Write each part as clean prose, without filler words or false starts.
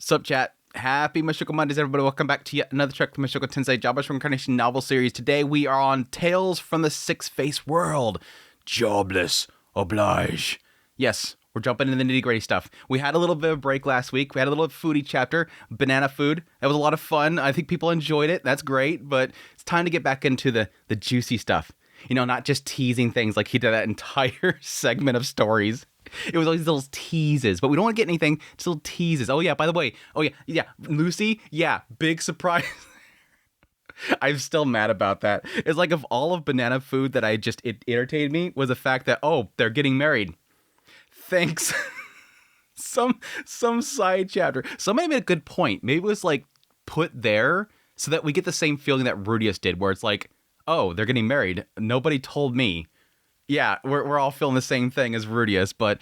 Sup, chat? Happy Mushoku Mondays, everybody. Welcome back to yet another trek from Mushoku Tensei Jobless Reincarnation novel series. Today we are on Tales from the Six-Faced World. Jobless Oblige. Yes, we're jumping into the nitty-gritty stuff. We had a little bit of a break last week. We had a little foodie chapter, banana food. That was a lot of fun. I think people enjoyed it. That's great, but it's time to get back into the juicy stuff. You know, not just teasing things like he did that entire segment of stories. It was all these little teases, but we don't want to get anything, just little teases. Oh yeah, by the way, Lucy, big surprise. I'm still mad about that. It's like of all of banana food that it irritated me was the fact that, oh, they're getting married. Thanks. some side chapter. Somebody made a good point. Maybe it was like put there so that we get the same feeling that Rudius did, where it's like, oh, they're getting married. Nobody told me. Yeah, we're all feeling the same thing as Rudius, but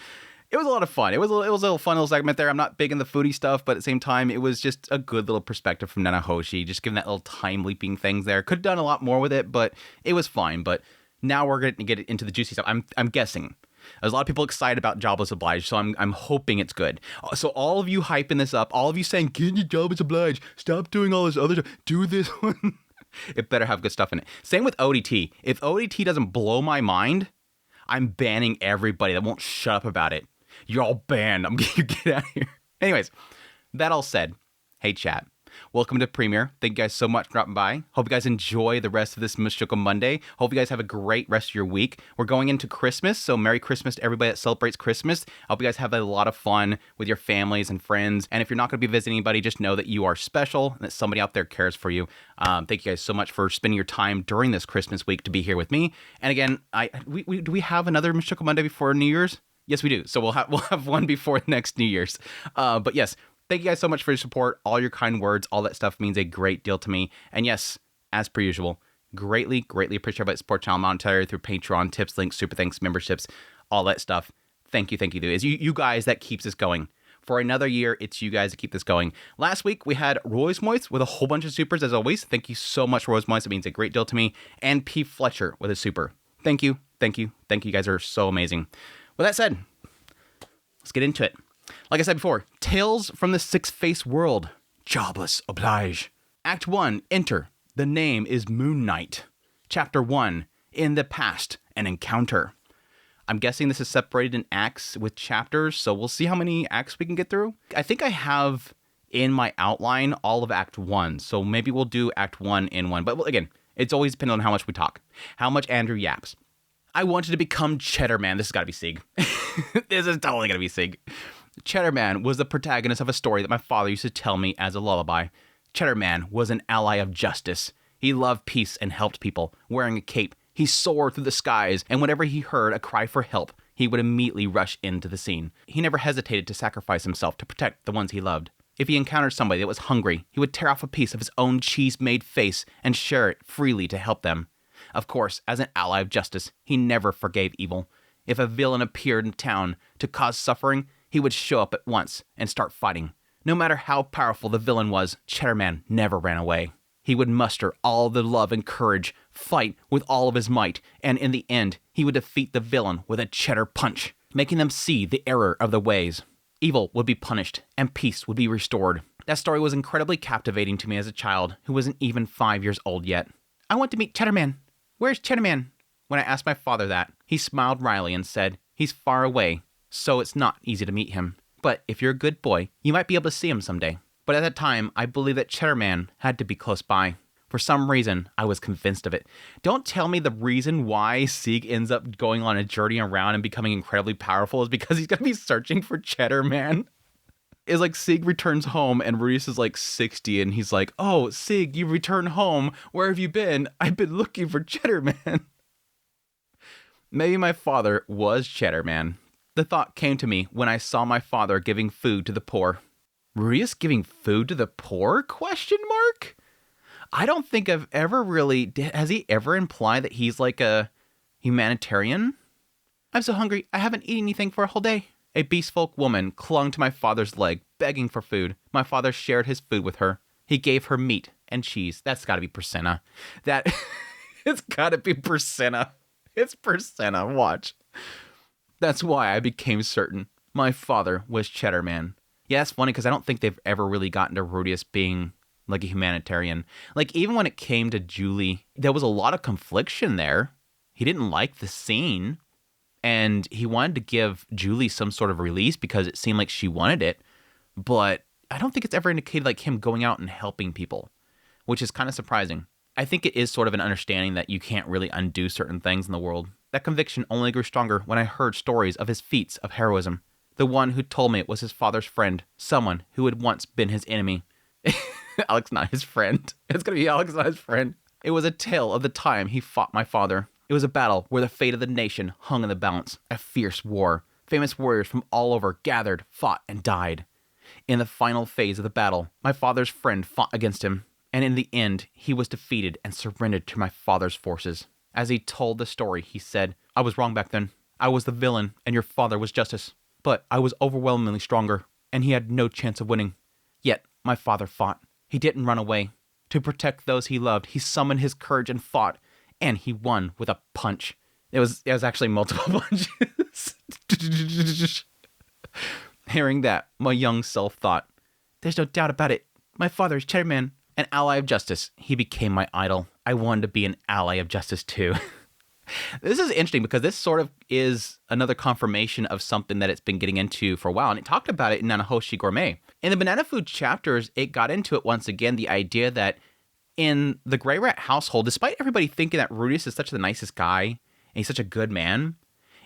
it was a lot of fun. It was a little fun little segment there. I'm not big in the foodie stuff, but at the same time, it was just a good little perspective from Nanahoshi, just giving that little time leaping things there. Could have done a lot more with it, but it was fine. But now we're going to get into the juicy stuff. I'm guessing. There's a lot of people excited about Jobless Oblige, so I'm hoping it's good. So all of you hyping this up, all of you saying, get into Jobless Oblige, stop doing all this other stuff, do this one. It better have good stuff in it. Same with ODT. If ODT doesn't blow my mind, I'm banning everybody that won't shut up about it. You're all banned. I'm going to get out of here. Anyways, that all said, hey chat. Welcome to Premiere. Thank you guys so much for dropping by. Hope you guys enjoy the rest of this Mushoku Monday. Hope you guys have a great rest of your week. We're going into Christmas, so Merry Christmas to everybody that celebrates Christmas. I hope you guys have a lot of fun with your families and friends. And if you're not going to be visiting anybody, just know that you are special and that somebody out there cares for you. Thank you guys so much for spending your time during this Christmas week to be here with me. And again, do we have another Mushoku Monday before New Year's? Yes, we do. So we'll have one before next New Year's. But yes. Thank you guys so much for your support, all your kind words, all that stuff means a great deal to me. And yes, as per usual, greatly appreciate everybody that support channel monetarily through Patreon, tips, links, super thanks, memberships, all that stuff. Thank you. It's you guys that keeps us going. For another year, it's you guys that keep this going. Last week, we had Royce Moist with a whole bunch of supers, as always. Thank you so much, Royce Moist. It means a great deal to me. And P. Fletcher with a super. Thank you. You guys are so amazing. With that said, let's get into it. Like I said before, Tales from the Six-Faced World, Jobless Oblige. Act 1, Enter. The name is Moon Knight. Chapter 1, In the Past, An Encounter. I'm guessing this is separated in acts with chapters, so we'll see how many acts we can get through. I think I have in my outline all of Act 1, so maybe we'll do Act 1 in one. But again, it's always dependent on how much we talk, how much Andrew yaps. I wanted to become Cheddar Man. This has got to be Sig. This is totally going to be Sig. Cheddar Man was the protagonist of a story that my father used to tell me as a lullaby. Cheddar Man was an ally of justice. He loved peace and helped people. Wearing a cape, he soared through the skies, and whenever he heard a cry for help, he would immediately rush into the scene. He never hesitated to sacrifice himself to protect the ones he loved. If he encountered somebody that was hungry, he would tear off a piece of his own cheese-made face and share it freely to help them. Of course, as an ally of justice, he never forgave evil. If a villain appeared in town to cause suffering, he would show up at once and start fighting. No matter how powerful the villain was, Cheddar Man never ran away. He would muster all the love and courage, fight with all of his might, and in the end, he would defeat the villain with a cheddar punch, making them see the error of their ways. Evil would be punished, and peace would be restored. That story was incredibly captivating to me as a child who wasn't even 5 years old yet. I want to meet Cheddar Man. Where's Cheddar Man? When I asked my father that, he smiled wryly and said, he's far away, so it's not easy to meet him. But if you're a good boy, you might be able to see him someday. But at that time, I believed that Cheddar Man had to be close by. For some reason, I was convinced of it. Don't tell me the reason why Sieg ends up going on a journey around and becoming incredibly powerful is because he's going to be searching for Cheddar Man. It's like Sieg returns home and Rudius is like 60 and he's like, oh, Sieg, you returned home. Where have you been? I've been looking for Cheddar Man. Maybe my father was Cheddar Man. The thought came to me when I saw my father giving food to the poor. Rudius giving food to the poor? ? I don't think I've ever really... Has he ever implied that he's like a humanitarian? I'm so hungry, I haven't eaten anything for a whole day. A beastfolk woman clung to my father's leg, begging for food. My father shared his food with her. He gave her meat and cheese. That's gotta be Persenna. It's gotta be Persenna. It's Persenna, watch. That's why I became certain my father was Cheddar Man. Yeah, it's funny because I don't think they've ever really gotten to Rudius being like a humanitarian. Like, even when it came to Julie, there was a lot of confliction there. He didn't like the scene, and he wanted to give Julie some sort of release because it seemed like she wanted it. But I don't think it's ever indicated like him going out and helping people, which is kind of surprising. I think it is sort of an understanding that you can't really undo certain things in the world. That conviction only grew stronger when I heard stories of his feats of heroism. The one who told me it was his father's friend, someone who had once been his enemy. Alex not his friend. It's going to be Alex not his friend. It was a tale of the time he fought my father. It was a battle where the fate of the nation hung in the balance. A fierce war. Famous warriors from all over gathered, fought, and died. In the final phase of the battle, my father's friend fought against him, and in the end, he was defeated and surrendered to my father's forces. As he told the story, he said, "I was wrong back then. I was the villain, and your father was justice. But I was overwhelmingly stronger, and he had no chance of winning. Yet, my father fought. He didn't run away. To protect those he loved, he summoned his courage and fought, and he won with a punch." It was actually multiple punches. Hearing that, my young self thought, "There's no doubt about it. My father is Chairman, an ally of justice. He became my idol. I wanted to be an ally of justice too." This is interesting because this sort of is another confirmation of something that it's been getting into for a while. And it talked about it in Nanahoshi Gourmet. In the banana food chapters, it got into it once again, the idea that in the Grey Rat household, despite everybody thinking that Rudius is such the nicest guy and he's such a good man,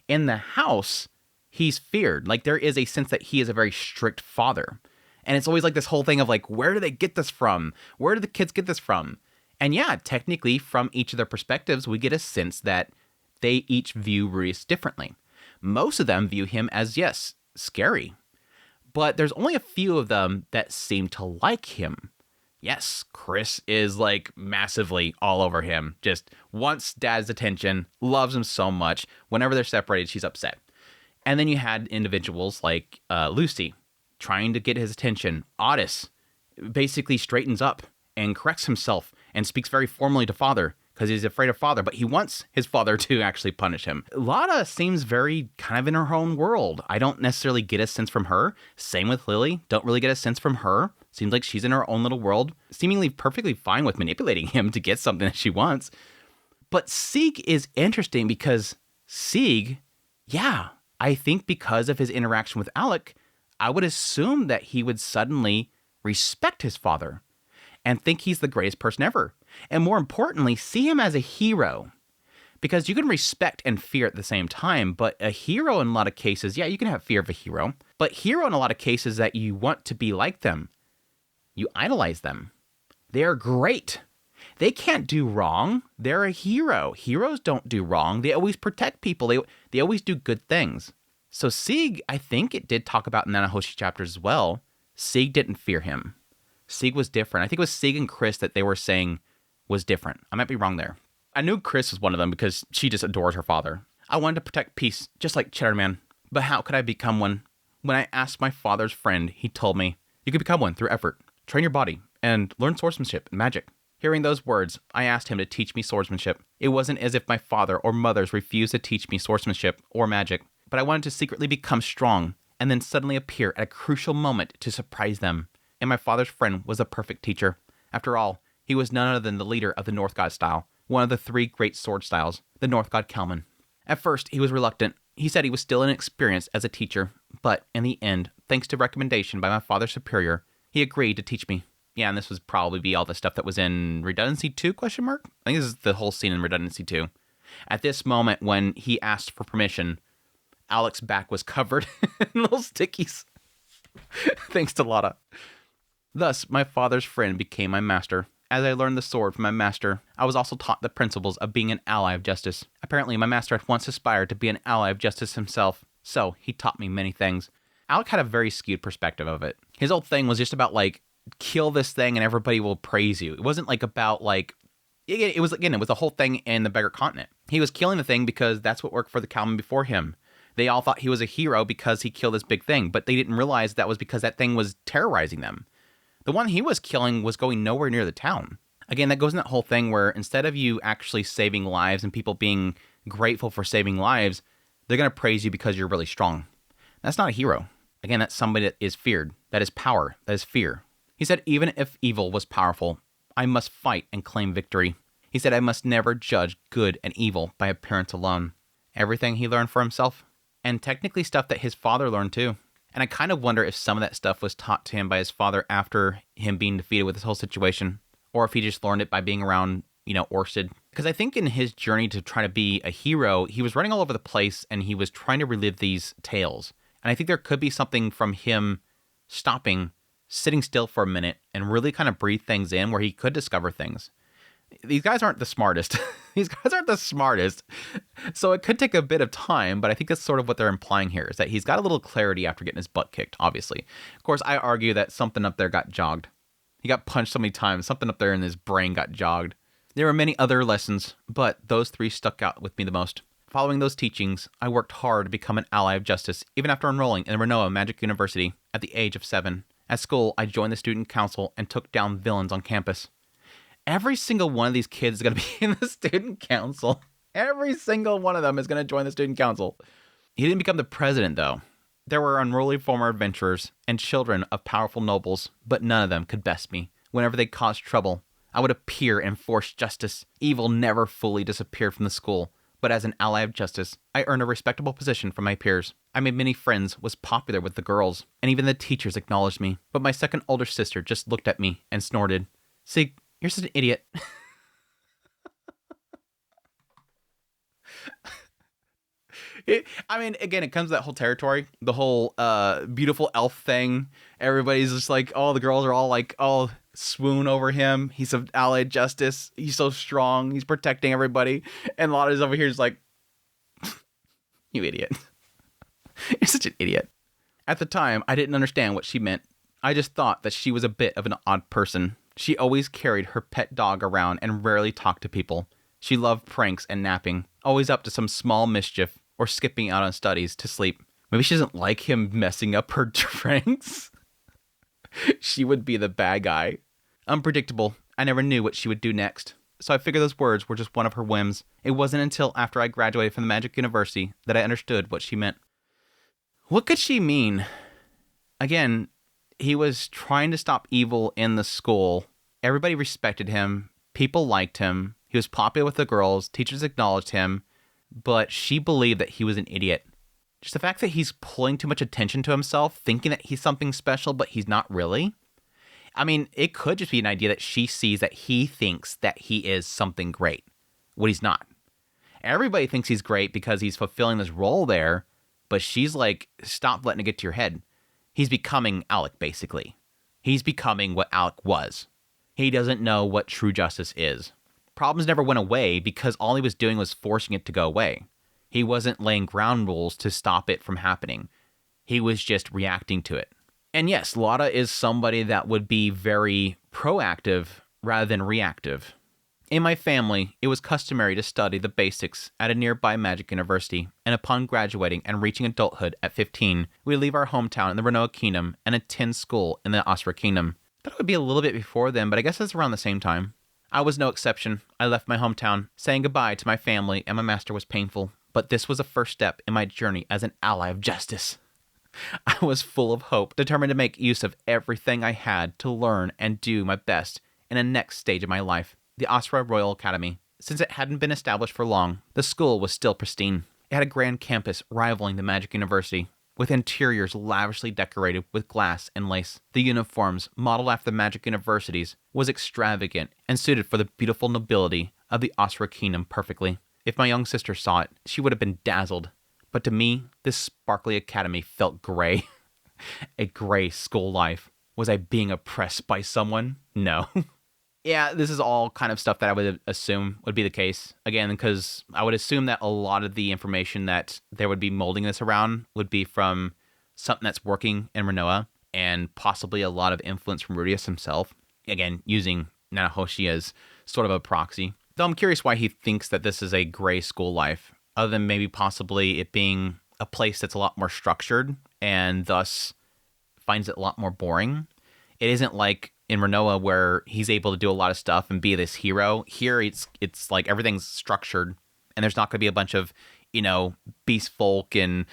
in the house, he's feared. Like, there is a sense that he is a very strict father. And it's always like this whole thing of like, where do they get this from? Where do the kids get this from? And yeah, technically, from each of their perspectives, we get a sense that they each view Rudius differently. Most of them view him as, yes, scary. But there's only a few of them that seem to like him. Yes, Chris is like massively all over him. Just wants Dad's attention, loves him so much. Whenever they're separated, she's upset. And then you had individuals like Lucy trying to get his attention. Otis basically straightens up and corrects himself and speaks very formally to Father because he's afraid of Father, but he wants his father to actually punish him. Lada seems very kind of in her own world. I don't necessarily get a sense from her. Same with Lily. Don't really get a sense from her. Seems like she's in her own little world, seemingly perfectly fine with manipulating him to get something that she wants. But Sieg is interesting because Sieg, yeah, I think because of his interaction with Alec, I would assume that he would suddenly respect his father and think he's the greatest person ever. And more importantly, see him as a hero. Because you can respect and fear at the same time, but a hero in a lot of cases, yeah, you can have fear of a hero, but hero in a lot of cases that you want to be like them. You idolize them. They are great. They can't do wrong. They're a hero. Heroes don't do wrong. They always protect people. They always do good things. So Sieg, I think it did talk about in Nanahoshi chapters as well. Sieg didn't fear him. Sieg was different. I think it was Sieg and Chris that they were saying was different. I might be wrong there. I knew Chris was one of them because she just adores her father. I wanted to protect peace, just like Cheddarman. But how could I become one? When I asked my father's friend, he told me, "You could become one through effort. Train your body and learn swordsmanship and magic." Hearing those words, I asked him to teach me swordsmanship. It wasn't as if my father or mothers refused to teach me swordsmanship or magic, but I wanted to secretly become strong and then suddenly appear at a crucial moment to surprise them. And my father's friend was a perfect teacher. After all, he was none other than the leader of the North God style, one of the three great sword styles, the North God Kalman. At first, he was reluctant. He said he was still inexperienced as a teacher, but in the end, thanks to recommendation by my father's superior, he agreed to teach me. Yeah, and this was probably be all the stuff that was in Redundancy 2, question mark? I think this is the whole scene in Redundancy 2. At this moment, when he asked for permission, Alec's back was covered in little stickies. Thanks to Lada. Thus, my father's friend became my master. As I learned the sword from my master, I was also taught the principles of being an ally of justice. Apparently, my master had once aspired to be an ally of justice himself, so he taught me many things. Alec had a very skewed perspective of it. His whole thing was just about, like, kill this thing and everybody will praise you. It wasn't, like, about, like... It was the whole thing in the Beggar Continent. He was killing the thing because that's what worked for the Kalman before him. They all thought he was a hero because he killed this big thing, but they didn't realize that was because that thing was terrorizing them. The one he was killing was going nowhere near the town. Again, that goes in that whole thing where instead of you actually saving lives and people being grateful for saving lives, they're going to praise you because you're really strong. That's not a hero. Again, that's somebody that is feared. That is power. That is fear. He said, even if evil was powerful, I must fight and claim victory. He said, I must never judge good and evil by appearance alone. Everything he learned for himself, and technically stuff that his father learned too. And I kind of wonder if some of that stuff was taught to him by his father after him being defeated with this whole situation, or if he just learned it by being around, Orsted. Because I think in his journey to try to be a hero, he was running all over the place and he was trying to relive these tales. And I think there could be something from him stopping, sitting still for a minute, and really kind of breathe things in where he could discover things. These guys aren't the smartest. So it could take a bit of time, but I think that's sort of what they're implying here, is that he's got a little clarity after getting his butt kicked, obviously. Of course, I argue that something up there got jogged. He got punched so many times, something up there in his brain got jogged. There were many other lessons, but those 3 stuck out with me the most. Following those teachings, I worked hard to become an ally of justice, even after enrolling in Renoa Magic University at the age of 7. At school, I joined the student council and took down villains on campus. Every single one of these kids is going to be in the student council. Every single one of them is going to join the student council. He didn't become the president, though. There were unruly former adventurers and children of powerful nobles, but none of them could best me. Whenever they caused trouble, I would appear and force justice. Evil never fully disappeared from the school, but as an ally of justice, I earned a respectable position from my peers. I made many friends, was popular with the girls, and even the teachers acknowledged me. But my second older sister just looked at me and snorted. "See, you're such an idiot." Again, it comes to that whole territory, the whole beautiful elf thing. Everybody's just like, the girls are all like, swoon over him. He's an ally of justice. He's so strong. He's protecting everybody. And Lotta's over here is like, you idiot. You're such an idiot. At the time, I didn't understand what she meant. I just thought that she was a bit of an odd person. She always carried her pet dog around and rarely talked to people. She loved pranks and napping, always up to some small mischief or skipping out on studies to sleep. Maybe she doesn't like him messing up her drinks. She would be the bad guy. Unpredictable. I never knew what she would do next. So I figured those words were just one of her whims. It wasn't until after I graduated from the Magic University that I understood what she meant. What could she mean? Again, he was trying to stop evil in the school. Everybody respected him. People liked him. He was popular with the girls. Teachers acknowledged him. But she believed that he was an idiot. Just the fact that he's pulling too much attention to himself, thinking that he's something special, but he's not really. It could just be an idea that she sees that he thinks that he is something great, when he's not. Everybody thinks he's great because he's fulfilling this role there, but she's like, stop letting it get to your head. He's becoming Alec, basically. He's becoming what Alec was. He doesn't know what true justice is. Problems never went away because all he was doing was forcing it to go away. He wasn't laying ground rules to stop it from happening. He was just reacting to it. And yes, Lotta is somebody that would be very proactive rather than reactive. In my family, it was customary to study the basics at a nearby magic university, and upon graduating and reaching adulthood at 15, we leave our hometown in the Renoa Kingdom and attend school in the Asura Kingdom. Thought it would be a little bit before then, but I guess it's around the same time. I was no exception. I left my hometown. Saying goodbye to my family and my master was painful, but this was a first step in my journey as an ally of justice. I was full of hope, determined to make use of everything I had to learn and do my best in the next stage of my life, the Asura Royal Academy. Since it hadn't been established for long, the school was still pristine. It had a grand campus rivaling the Magic University, with interiors lavishly decorated with glass and lace. The uniforms, modeled after the Magic Universities, was extravagant and suited for the beautiful nobility of the Asura Kingdom perfectly. If my young sister saw it, she would have been dazzled. But to me, this sparkly academy felt gray. A gray school life. Was I being oppressed by someone? No. Yeah, this is all kind of stuff that I would assume would be the case. Again, because I would assume that a lot of the information that they would be molding this around would be from something that's working in Renoa, and possibly a lot of influence from Rudius himself. Again, using Nanahoshi as sort of a proxy. Though I'm curious why he thinks that this is a gray school life, other than maybe possibly it being a place that's a lot more structured and thus finds it a lot more boring. It isn't like in Renoa where he's able to do a lot of stuff and be this hero. Here it's like everything's structured and there's not going to be a bunch of beast folk and,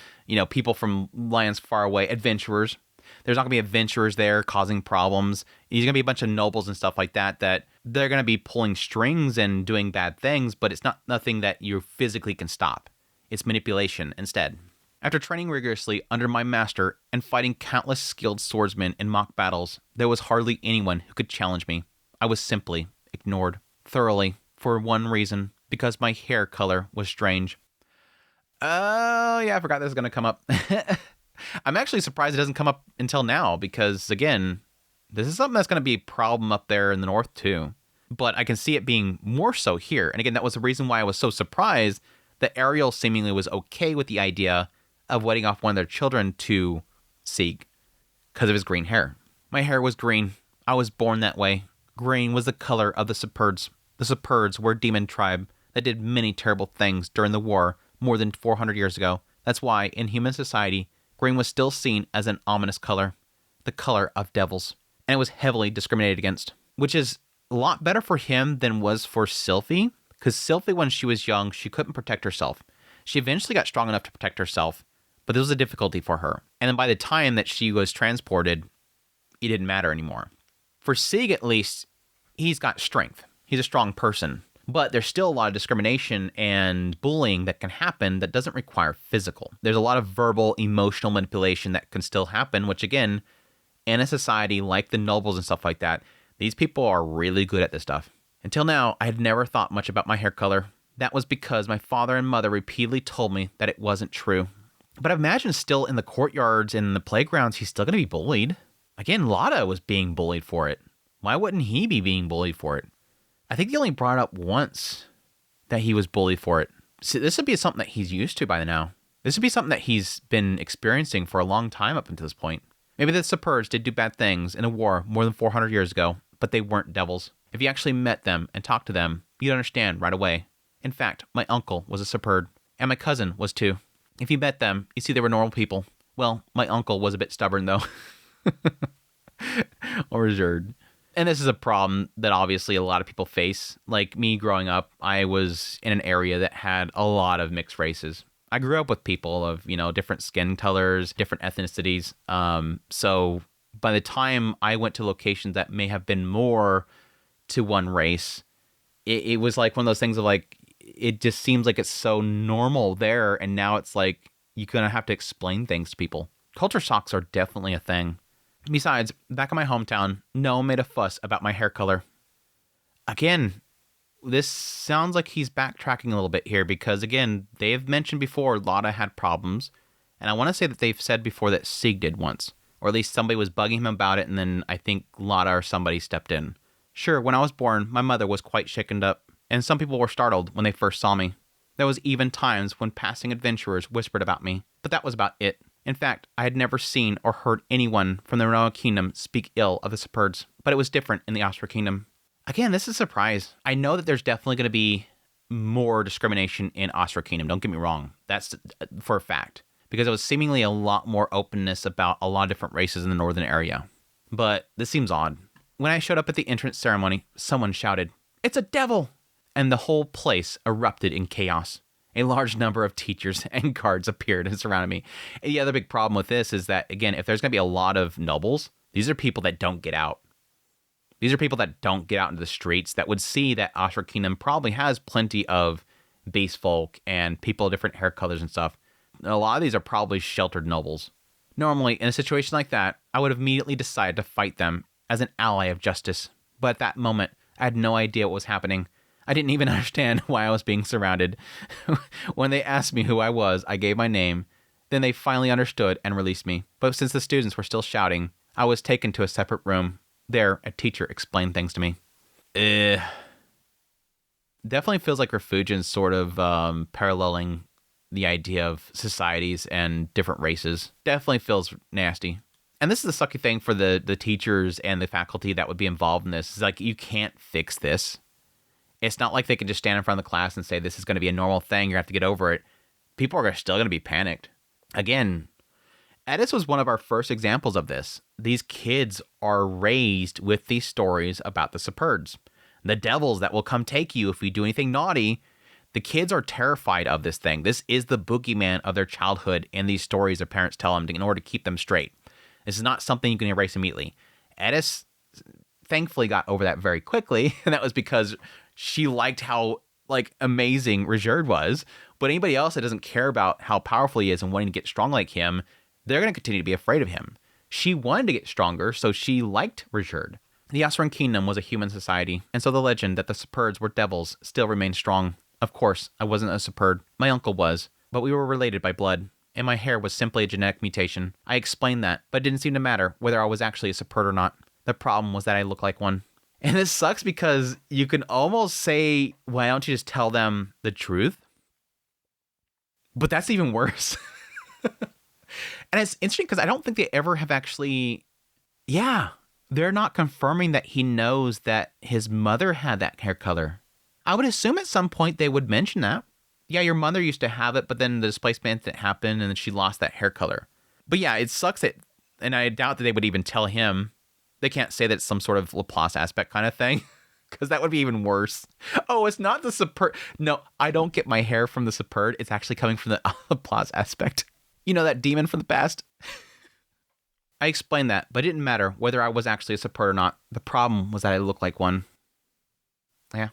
people from lands far away, adventurers. There's not going to be adventurers there causing problems. There's going to be a bunch of nobles and stuff like that they're going to be pulling strings and doing bad things, but it's not nothing that you physically can stop. It's manipulation instead. After training rigorously under my master and fighting countless skilled swordsmen in mock battles, there was hardly anyone who could challenge me. I was simply ignored thoroughly for one reason, because my hair color was strange. Oh, yeah, I forgot this was going to come up. I'm actually surprised it doesn't come up until now because, again, this is something that's going to be a problem up there in the north too. But I can see it being more so here. And again, that was the reason why I was so surprised that Ariel seemingly was okay with the idea of wedding off one of their children to Sieg because of his green hair. My hair was green. I was born that way. Green was the color of the Separds. The Separds were a demon tribe that did many terrible things during the war more than 400 years ago. That's why, in human society, green was still seen as an ominous color, the color of devils, and it was heavily discriminated against, which is a lot better for him than was for Sylphie, because Sylphie, when she was young, she couldn't protect herself. She eventually got strong enough to protect herself, but this was a difficulty for her. And then by the time that she was transported, it didn't matter anymore. For Sieg, at least, he's got strength. He's a strong person. But there's still a lot of discrimination and bullying that can happen that doesn't require physical. There's a lot of verbal, emotional manipulation that can still happen, which again, in a society like the nobles and stuff like that, these people are really good at this stuff. Until now, I had never thought much about my hair color. That was because my father and mother repeatedly told me that it wasn't true. But I imagine still in the courtyards and the playgrounds, he's still going to be bullied. Again, Lotta was being bullied for it. Why wouldn't he be being bullied for it? I think he only brought up once that he was bullied for it. See, this would be something that he's used to by now. This would be something that he's been experiencing for a long time up until this point. Maybe the Separds did do bad things in a war more than 400 years ago, but they weren't devils. If you actually met them and talked to them, you'd understand right away. In fact, my uncle was a Separd, and my cousin was too. If you met them, you see they were normal people. Well, my uncle was a bit stubborn, though. Or reserved. And this is a problem that obviously a lot of people face. Like me growing up, I was in an area that had a lot of mixed races. I grew up with people of, different skin colors, different ethnicities. So by the time I went to locations that may have been more to one race, it was like one of those things of like, it just seems like it's so normal there. And now it's like, you're going to have to explain things to people. Culture shocks are definitely a thing. Besides, back in my hometown, no one made a fuss about my hair color. Again, this sounds like he's backtracking a little bit here because, again, they've mentioned before Lotta had problems, and I want to say that they've said before that Sieg did once, or at least somebody was bugging him about it, and then I think Lotta or somebody stepped in. Sure, when I was born, my mother was quite shaken up, and some people were startled when they first saw me. There was even times when passing adventurers whispered about me, but that was about it. In fact, I had never seen or heard anyone from the Renoa Kingdom speak ill of the Separds, but it was different in the Austria Kingdom. Again, this is a surprise. I know that there's definitely going to be more discrimination in Austria Kingdom, don't get me wrong. That's for a fact, because there was seemingly a lot more openness about a lot of different races in the northern area. But this seems odd. When I showed up at the entrance ceremony, someone shouted, "It's a devil!" And the whole place erupted in chaos. A large number of teachers and guards appeared and surrounded me. And the other big problem with this is that, again, if there's going to be a lot of nobles, these are people that don't get out. These are people that don't get out into the streets that would see that Austria Kingdom probably has plenty of beast folk and people of different hair colors and stuff. And a lot of these are probably sheltered nobles. Normally, in a situation like that, I would have immediately decided to fight them as an ally of justice. But at that moment, I had no idea what was happening. I didn't even understand why I was being surrounded. When they asked me who I was, I gave my name. Then they finally understood and released me. But since the students were still shouting, I was taken to a separate room. There, a teacher explained things to me. Definitely feels like Refugion's sort of paralleling the idea of societies and different races. Definitely feels nasty. And this is the sucky thing for the teachers and the faculty that would be involved in this. It's like, you can't fix this. It's not like they can just stand in front of the class and say, this is going to be a normal thing, you have to get over it. People are still going to be panicked. Again, Edis was one of our first examples of this. These kids are raised with these stories about the Separds. The devils that will come take you if you do anything naughty. The kids are terrified of this thing. This is the boogeyman of their childhood in these stories their parents tell them in order to keep them straight. This is not something you can erase immediately. Edis thankfully got over that very quickly, and that was because she liked how amazing Richard was. But anybody else that doesn't care about how powerful he is and wanting to get strong like him, they're going to continue to be afraid of him. She wanted to get stronger, so she liked Richard. The Asuran Kingdom was a human society, and so the legend that the Superds were devils still remained strong. Of course, I wasn't a Superd. My uncle was, but we were related by blood, and my hair was simply a genetic mutation. I explained that, but it didn't seem to matter whether I was actually a Superd or not. The problem was that I looked like one. And this sucks because you can almost say, why don't you just tell them the truth? But that's even worse. And it's interesting because I don't think they ever have actually... Yeah, they're not confirming that he knows that his mother had that hair color. I would assume at some point they would mention that. Yeah, your mother used to have it, but then the displacement happened and then she lost that hair color. But yeah, it sucks that... And I doubt that they would even tell him. They can't say that it's some sort of Laplace aspect kind of thing, because that would be even worse. Oh, it's not the Superd. No, I don't get my hair from the Superd. It's actually coming from the Laplace aspect. You know, that demon from the past? I explained that, but it didn't matter whether I was actually a Superd or not. The problem was that I looked like one. Yeah.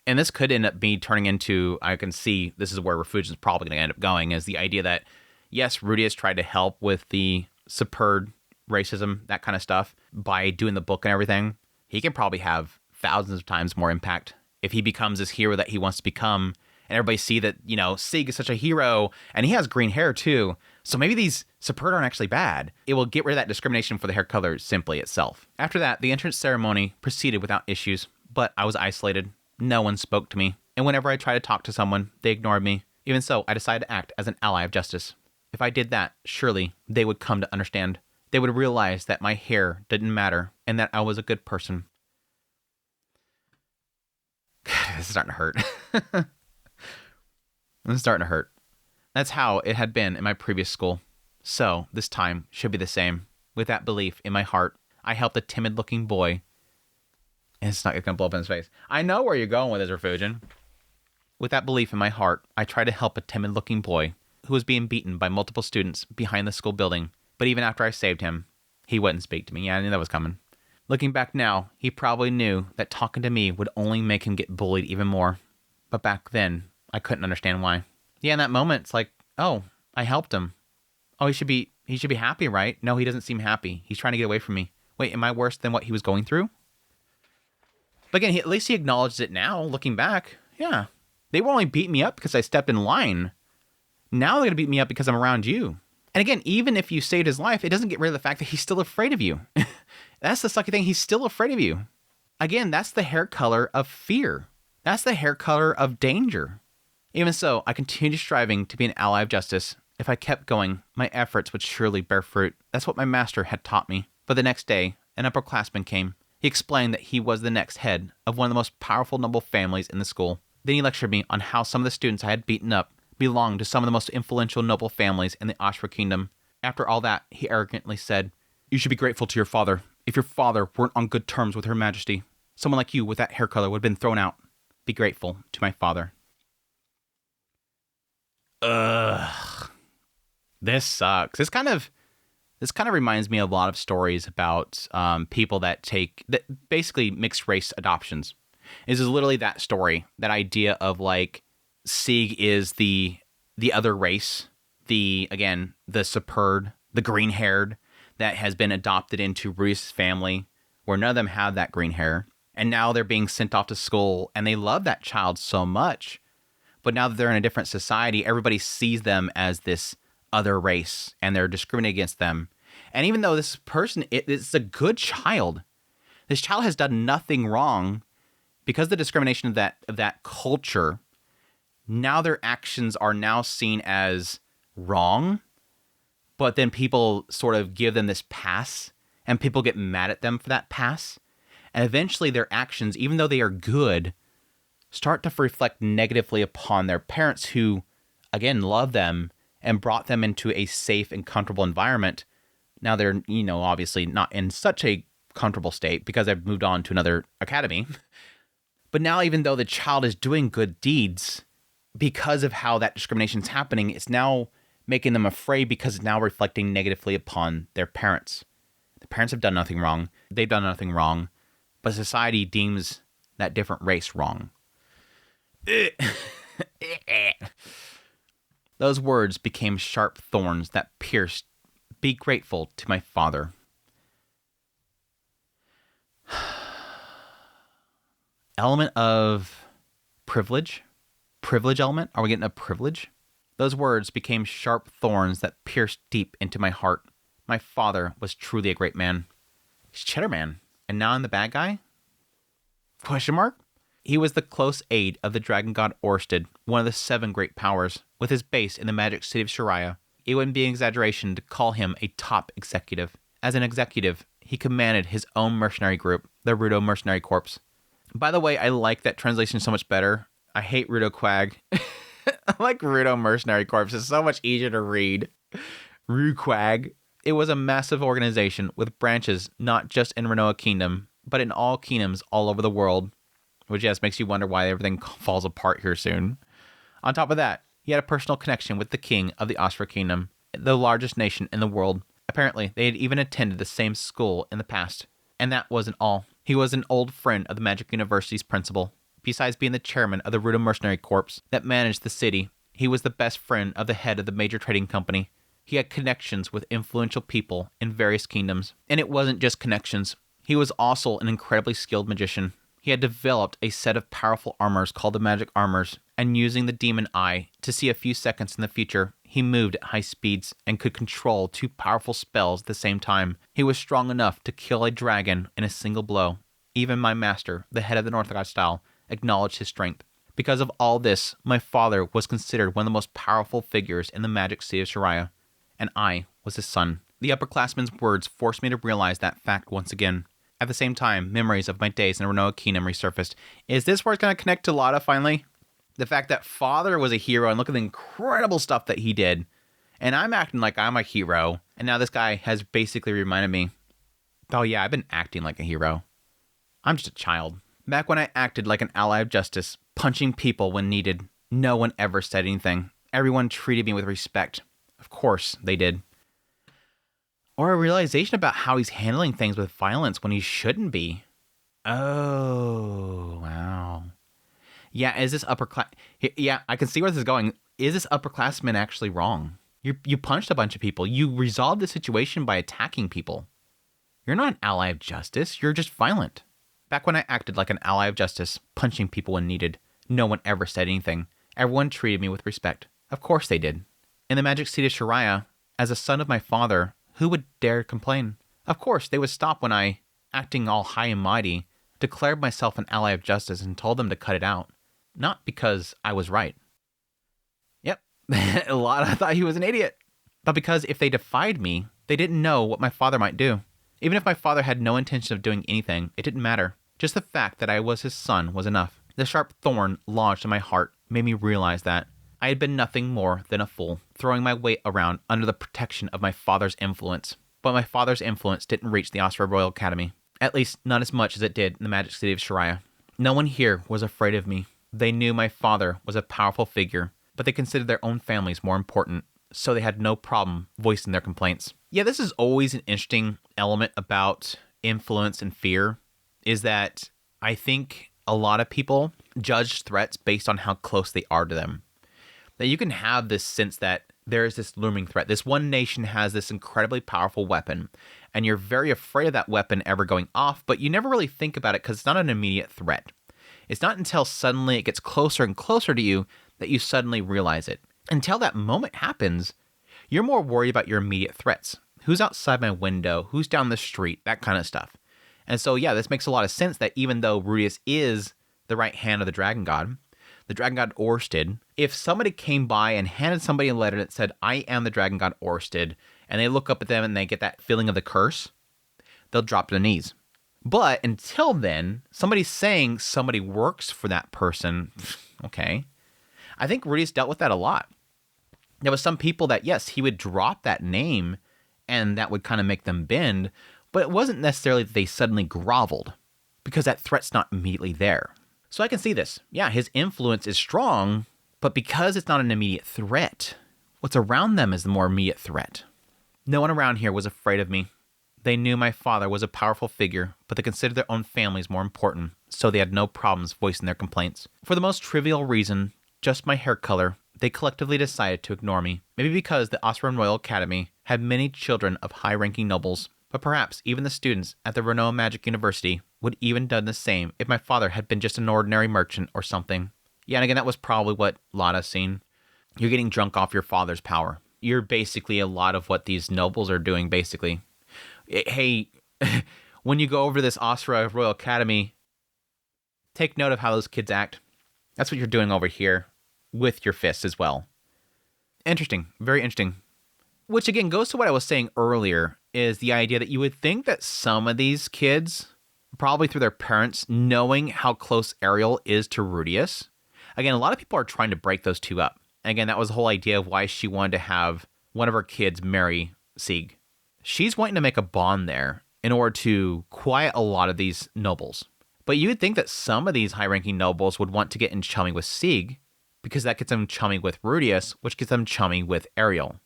And this could end up me turning into, I can see this is where Refugian's probably going to end up going, is the idea that, yes, Rudy has tried to help with the Superd racism, that kind of stuff, by doing the book and everything. He can probably have thousands of times more impact if he becomes this hero that he wants to become, and everybody see that, you know, Sig is such a hero, and he has green hair too, so maybe these Superd aren't actually bad. It will get rid of that discrimination for the hair color simply itself. After that, the entrance ceremony proceeded without issues, but I was isolated. No one spoke to me, and whenever I tried to talk to someone, they ignored me. Even so, I decided to act as an ally of justice. If I did that, surely they would come to understand. They would realize that my hair didn't matter and that I was a good person. This is starting to hurt. This is starting to hurt. That's how it had been in my previous school. So, this time should be the same. With that belief in my heart, I helped a timid-looking boy. And it's not going to blow up in his face. I know where you're going with this, Refugian. With that belief in my heart, I tried to help a timid-looking boy who was being beaten by multiple students behind the school building. But even after I saved him, he wouldn't speak to me. Yeah, I knew that was coming. Looking back now, he probably knew that talking to me would only make him get bullied even more. But back then, I couldn't understand why. Yeah, in that moment, it's like, oh, I helped him. Oh, he should be happy, right? No, he doesn't seem happy. He's trying to get away from me. Wait, am I worse than what he was going through? But again, at least he acknowledges it now, looking back. Yeah, they were only beating me up because I stepped in line. Now they're going to beat me up because I'm around you. And again, even if you saved his life, it doesn't get rid of the fact that he's still afraid of you. That's the sucky thing. He's still afraid of you. Again, that's the hair color of fear. That's the hair color of danger. Even so, I continued striving to be an ally of justice. If I kept going, my efforts would surely bear fruit. That's what my master had taught me. But the next day, an upperclassman came. He explained that he was the next head of one of the most powerful noble families in the school. Then he lectured me on how some of the students I had beaten up belonged to some of the most influential noble families in the Ashra Kingdom. After all that, he arrogantly said, "You should be grateful to your father. If your father weren't on good terms with Her Majesty, someone like you with that hair color would have been thrown out. Be grateful to my father." Ugh. This sucks. This kind of reminds me of a lot of stories about people that basically mixed race adoptions. This is literally that story, that idea of like, Sieg is the other race, the Superd, the green-haired, that has been adopted into Rui's family, where none of them have that green hair, and now they're being sent off to school, and they love that child so much, but now that they're in a different society, everybody sees them as this other race, and they're discriminating against them. And even though this person is a good child, this child has done nothing wrong, because of the discrimination of that culture. Now their actions are now seen as wrong, but then people sort of give them this pass, and people get mad at them for that pass. And eventually their actions, even though they are good, start to reflect negatively upon their parents who, again, love them and brought them into a safe and comfortable environment. Now they're, obviously not in such a comfortable state because they've moved on to another academy. But now, even though the child is doing good deeds, because of how that discrimination is happening, it's now making them afraid because it's now reflecting negatively upon their parents. The parents have done nothing wrong. They've done nothing wrong. But society deems that different race wrong. Those words became sharp thorns that pierced. Be grateful to my father. Element of privilege? Privilege element? Are we getting a privilege? Those words became sharp thorns that pierced deep into my heart. My father was truly a great man. He's Cheddar Man. And now I'm the bad guy? Question mark? He was the close aide of the dragon god Orsted, one of the 7 great powers, with his base in the magic city of Shiraya. It wouldn't be an exaggeration to call him a top executive. As an executive, he commanded his own mercenary group, the Rudo Mercenary Corps. By the way, I like that translation so much better. I hate Rudo Quag. I like Rudo Mercenary Corps. It's so much easier to read. Ruquag. It was a massive organization with branches not just in Renoa Kingdom, but in all kingdoms all over the world. Which, yes, makes you wonder why everything falls apart here soon. On top of that, he had a personal connection with the king of the Ostra Kingdom, the largest nation in the world. Apparently, they had even attended the same school in the past. And that wasn't all. He was an old friend of the Magic University's principal. Besides being the chairman of the Rudo Mercenary Corps that managed the city, he was the best friend of the head of the major trading company. He had connections with influential people in various kingdoms. And it wasn't just connections. He was also an incredibly skilled magician. He had developed a set of powerful armors called the Magic Armors, and using the Demon Eye to see a few seconds in the future, he moved at high speeds and could control 2 powerful spells at the same time. He was strong enough to kill a dragon in a single blow. Even my master, the head of the Northgard style, acknowledged his strength. Because of all this, my father was considered one of the most powerful figures in the magic city of Shiraya, and I was his son. The upperclassman's words forced me to realize that fact once again. At the same time, memories of my days in Renoa Kingdom resurfaced. Is this where it's going to connect to Lada finally? The fact that father was a hero and look at the incredible stuff that he did. And I'm acting like I'm a hero. And now this guy has basically reminded me, oh yeah, I've been acting like a hero. I'm just a child. Back when I acted like an ally of justice, punching people when needed, no one ever said anything. Everyone treated me with respect. Of course they did. Or a realization about how he's handling things with violence when he shouldn't be. Oh, wow. Yeah, is this upperclass... Yeah, I can see where this is going. Is this upperclassman actually wrong? You punched a bunch of people. You resolved the situation by attacking people. You're not an ally of justice. You're just violent. Back when I acted like an ally of justice, punching people when needed, no one ever said anything. Everyone treated me with respect. Of course they did. In the magic city of Shiraya, as a son of my father... who would dare complain? Of course, they would stop when I, acting all high and mighty, declared myself an ally of justice and told them to cut it out. Not because I was right. Yep, a lot of thought he was an idiot. But because if they defied me, they didn't know what my father might do. Even if my father had no intention of doing anything, it didn't matter. Just the fact that I was his son was enough. The sharp thorn lodged in my heart made me realize that I had been nothing more than a fool, throwing my weight around under the protection of my father's influence. But my father's influence didn't reach the Ostra Royal Academy. At least, not as much as it did in the magic city of Shiraya. No one here was afraid of me. They knew my father was a powerful figure, but they considered their own families more important, so they had no problem voicing their complaints. Yeah, this is always an interesting element about influence and fear, is that I think a lot of people judge threats based on how close they are to them. That you can have this sense that there is this looming threat. This one nation has this incredibly powerful weapon, and you're very afraid of that weapon ever going off, but you never really think about it because it's not an immediate threat. It's not until suddenly it gets closer and closer to you that you suddenly realize it. Until that moment happens, you're more worried about your immediate threats. Who's outside my window? Who's down the street? That kind of stuff. And so, yeah, this makes a lot of sense that even though Rudius is the right hand of the dragon god Orsted, if somebody came by and handed somebody a letter that said, I am the dragon god Orsted, and they look up at them and they get that feeling of the curse, they'll drop to their knees. But until then, somebody saying somebody works for that person, okay. I think Rudius dealt with that a lot. There was some people that, yes, he would drop that name and that would kind of make them bend, but it wasn't necessarily that they suddenly groveled because that threat's not immediately there. So I can see this. Yeah, his influence is strong, But because it's not an immediate threat, what's around them is the more immediate threat. No one around here was afraid of me. They knew my father was a powerful figure, but they considered their own families more important, so they had no problems voicing their complaints. For the most trivial reason, just my hair color, they collectively decided to ignore me. Maybe because the Asuran Royal Academy had many children of high-ranking nobles, but perhaps even the students at the Renoa Magic University would even done the same if my father had been just an ordinary merchant or something. Yeah, and again, that was probably what Lada's seen. You're getting drunk off your father's power. You're basically a lot of what these nobles are doing, basically. Hey, when you go over to this Asura Royal Academy, take note of how those kids act. That's what you're doing over here with your fists as well. Interesting. Very interesting. Which again goes to what I was saying earlier, is the idea that you would think that some of these kids, probably through their parents, knowing how close Ariel is to Rudius. Again, a lot of people are trying to break those two up. And again, that was the whole idea of why she wanted to have one of her kids marry Sieg. She's wanting to make a bond there in order to quiet a lot of these nobles. But you would think that some of these high-ranking nobles would want to get in chummy with Sieg, because that gets them chummy with Rudius, which gets them chummy with Ariel.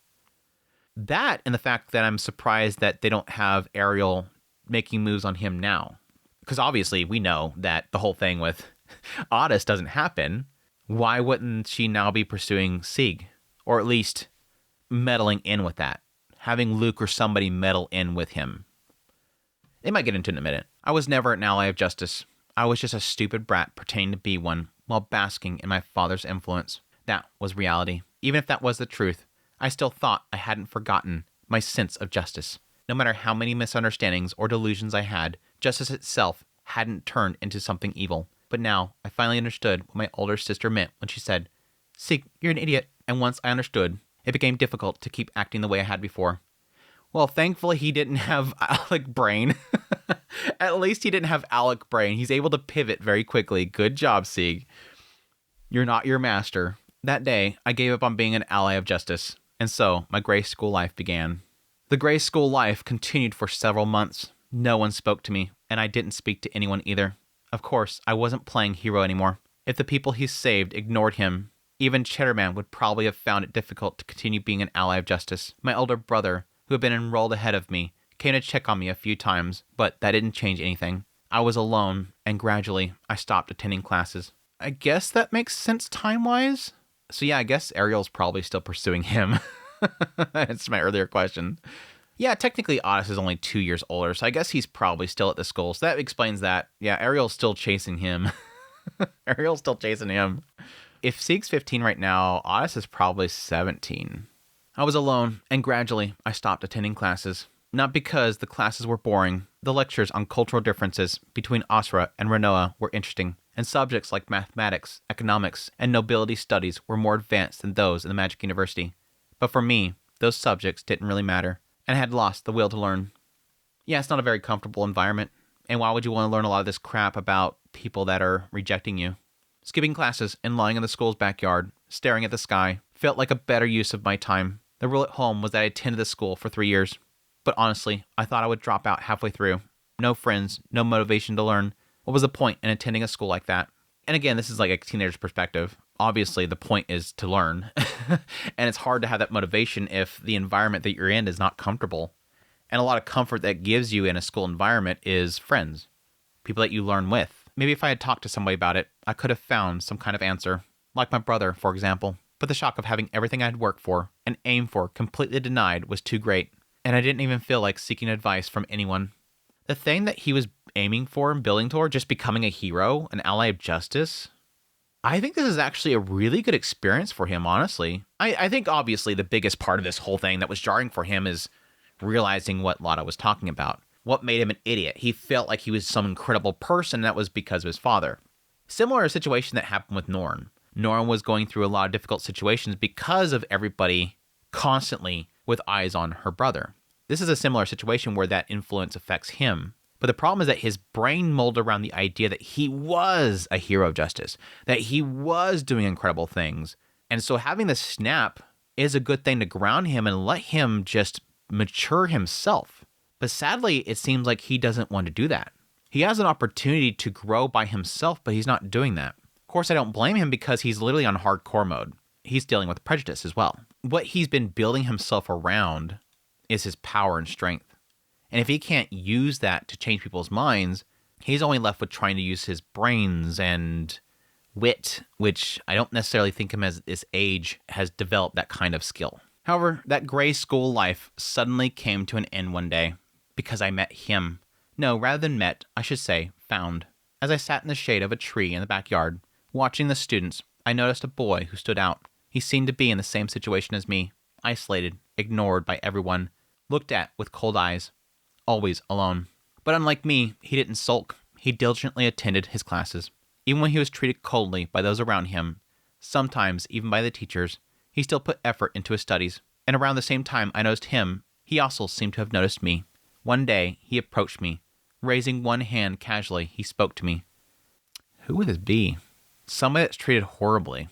That and the fact that I'm surprised that they don't have Ariel making moves on him now. Because obviously we know that the whole thing with Otis doesn't happen. Why wouldn't she now be pursuing Sieg? Or at least meddling in with that. Having Luke or somebody meddle in with him. They might get into it in a minute. I was never an ally of justice. I was just a stupid brat pretending to be one while basking in my father's influence. That was reality. Even if that was the truth, I still thought I hadn't forgotten my sense of justice. No matter how many misunderstandings or delusions I had, justice itself hadn't turned into something evil. But now, I finally understood what my older sister meant when she said, "Sieg, you're an idiot." And once I understood, it became difficult to keep acting the way I had before. Well, thankfully he didn't have Alec brain. At least he didn't have Alec brain. He's able to pivot very quickly. Good job, Sieg. You're not your master. That day, I gave up on being an ally of justice, and so my gray school life began. The gray school life continued for several months. No one spoke to me, and I didn't speak to anyone either. Of course, I wasn't playing hero anymore. If the people he saved ignored him, even Cheddarman would probably have found it difficult to continue being an ally of justice. My older brother, who had been enrolled ahead of me, came to check on me a few times, but that didn't change anything. I was alone, and gradually, I stopped attending classes. I guess that makes sense time-wise? So yeah, I guess Ariel's probably still pursuing him. That's my earlier question. Yeah, technically Otis is only 2 years older, so I guess he's probably still at the school, so that explains that. Yeah, Ariel's still chasing him. Ariel's still chasing him. If Sieg's 15 right now, Otis is probably 17. I was alone, and gradually, I stopped attending classes. Not because the classes were boring. The lectures on cultural differences between Asura and Renoa were interesting, and subjects like mathematics, economics, and nobility studies were more advanced than those in the Magic University. But for me, those subjects didn't really matter, and I had lost the will to learn. Yeah, it's not a very comfortable environment, and why would you want to learn a lot of this crap about people that are rejecting you? Skipping classes and lying in the school's backyard, staring at the sky, felt like a better use of my time. The rule at home was that I attended the school for 3 years. But honestly, I thought I would drop out halfway through. No friends, no motivation to learn. What was the point in attending a school like that? And again, this is like a teenager's perspective. Obviously, the point is to learn. And it's hard to have that motivation if the environment that you're in is not comfortable. And a lot of comfort that gives you in a school environment is friends. People that you learn with. Maybe if I had talked to somebody about it, I could have found some kind of answer. Like my brother, for example. But the shock of having everything I had worked for and aimed for completely denied was too great. And I didn't even feel like seeking advice from anyone. The thing that he was aiming for and building toward, just becoming a hero, an ally of justice, I think this is actually a really good experience for him, honestly. I think obviously the biggest part of this whole thing that was jarring for him is realizing what Lada was talking about. What made him an idiot? He felt like he was some incredible person, and that was because of his father. Similar situation that happened with Norn. Norn was going through a lot of difficult situations because of everybody constantly with eyes on her brother. This is a similar situation where that influence affects him. But the problem is that his brain molded around the idea that he was a hero of justice, that he was doing incredible things. And so having this snap is a good thing to ground him and let him just mature himself. But sadly, it seems like he doesn't want to do that. He has an opportunity to grow by himself, but he's not doing that. course, I don't blame him because he's literally on hardcore mode. He's dealing with prejudice as well. What he's been building himself around is his power and strength. And if he can't use that to change people's minds, he's only left with trying to use his brains and wit, which I don't necessarily think him as this age has developed that kind of skill. However, that gray school life suddenly came to an end one day because I met him. No, rather than met, I should say found. As I sat in the shade of a tree in the backyard, watching the students, I noticed a boy who stood out. He seemed to be in the same situation as me, isolated, ignored by everyone, looked at with cold eyes, always alone. But unlike me, he didn't sulk. He diligently attended his classes. Even when he was treated coldly by those around him, sometimes even by the teachers, he still put effort into his studies. And around the same time I noticed him, he also seemed to have noticed me. One day, he approached me. Raising one hand casually, he spoke to me. Who would this be? Somebody that's treated horribly.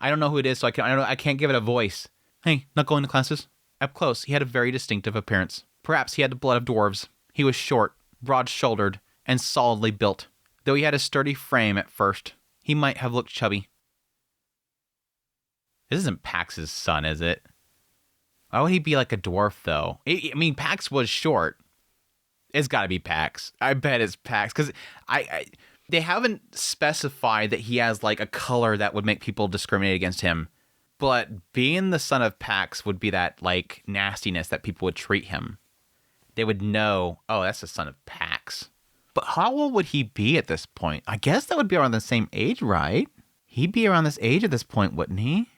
I don't know who it is, so I can't give it a voice. Hey, not going to classes? Up close, he had a very distinctive appearance. Perhaps he had the blood of dwarves. He was short, broad-shouldered, and solidly built. Though he had a sturdy frame at first, he might have looked chubby. This isn't Pax's son, is it? Why would he be like a dwarf, though? I mean, Pax was short. It's got to be Pax. I bet it's Pax, because they haven't specified that he has like a color that would make people discriminate against him. But being the son of Pax would be that like nastiness that people would treat him. They would know, oh, that's the son of Pax. But how old would he be at this point? I guess that would be around the same age, right? He'd be around this age at this point, wouldn't he?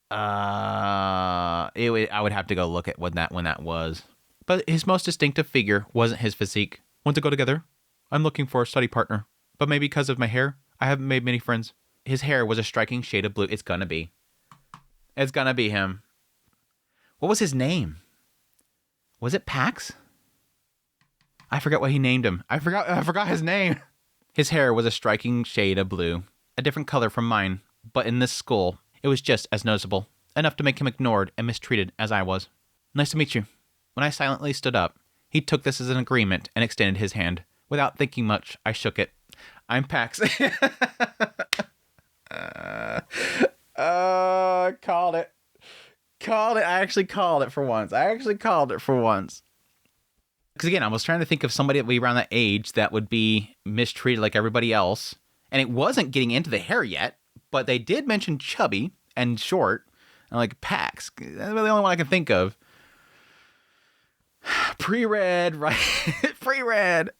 I would have to go look at when that was. But his most distinctive figure wasn't his physique. Want to go together? I'm looking for a study partner. But maybe because of my hair, I haven't made many friends. His hair was a striking shade of blue. It's gonna be. It's gonna be him. What was his name? Was it Pax? I forgot what he named him. I forgot his name. His hair was a striking shade of blue. A different color from mine. But in this school, it was just as noticeable. Enough to make him ignored and mistreated as I was. Nice to meet you. When I silently stood up, he took this as an agreement and extended his hand. Without thinking much, I shook it. I'm Pax. Called it. I actually called it for once. Because again, I was trying to think of somebody that would be around that age that would be mistreated like everybody else. And it wasn't getting into the hair yet, but they did mention chubby and short. And like Pax. That's the only one I can think of. Pre-read, right? Pre-read.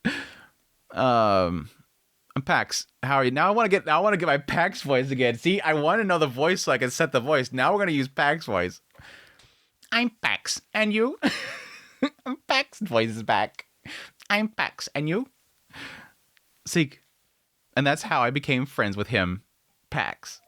I'm Pax. How are you? Now I want to get my Pax voice again. See, I want to know the voice so I can set the voice. Now we're going to use Pax voice. I'm Pax. And you? Pax voice is back. I'm Pax. And you? Seek. And that's how I became friends with him. Pax.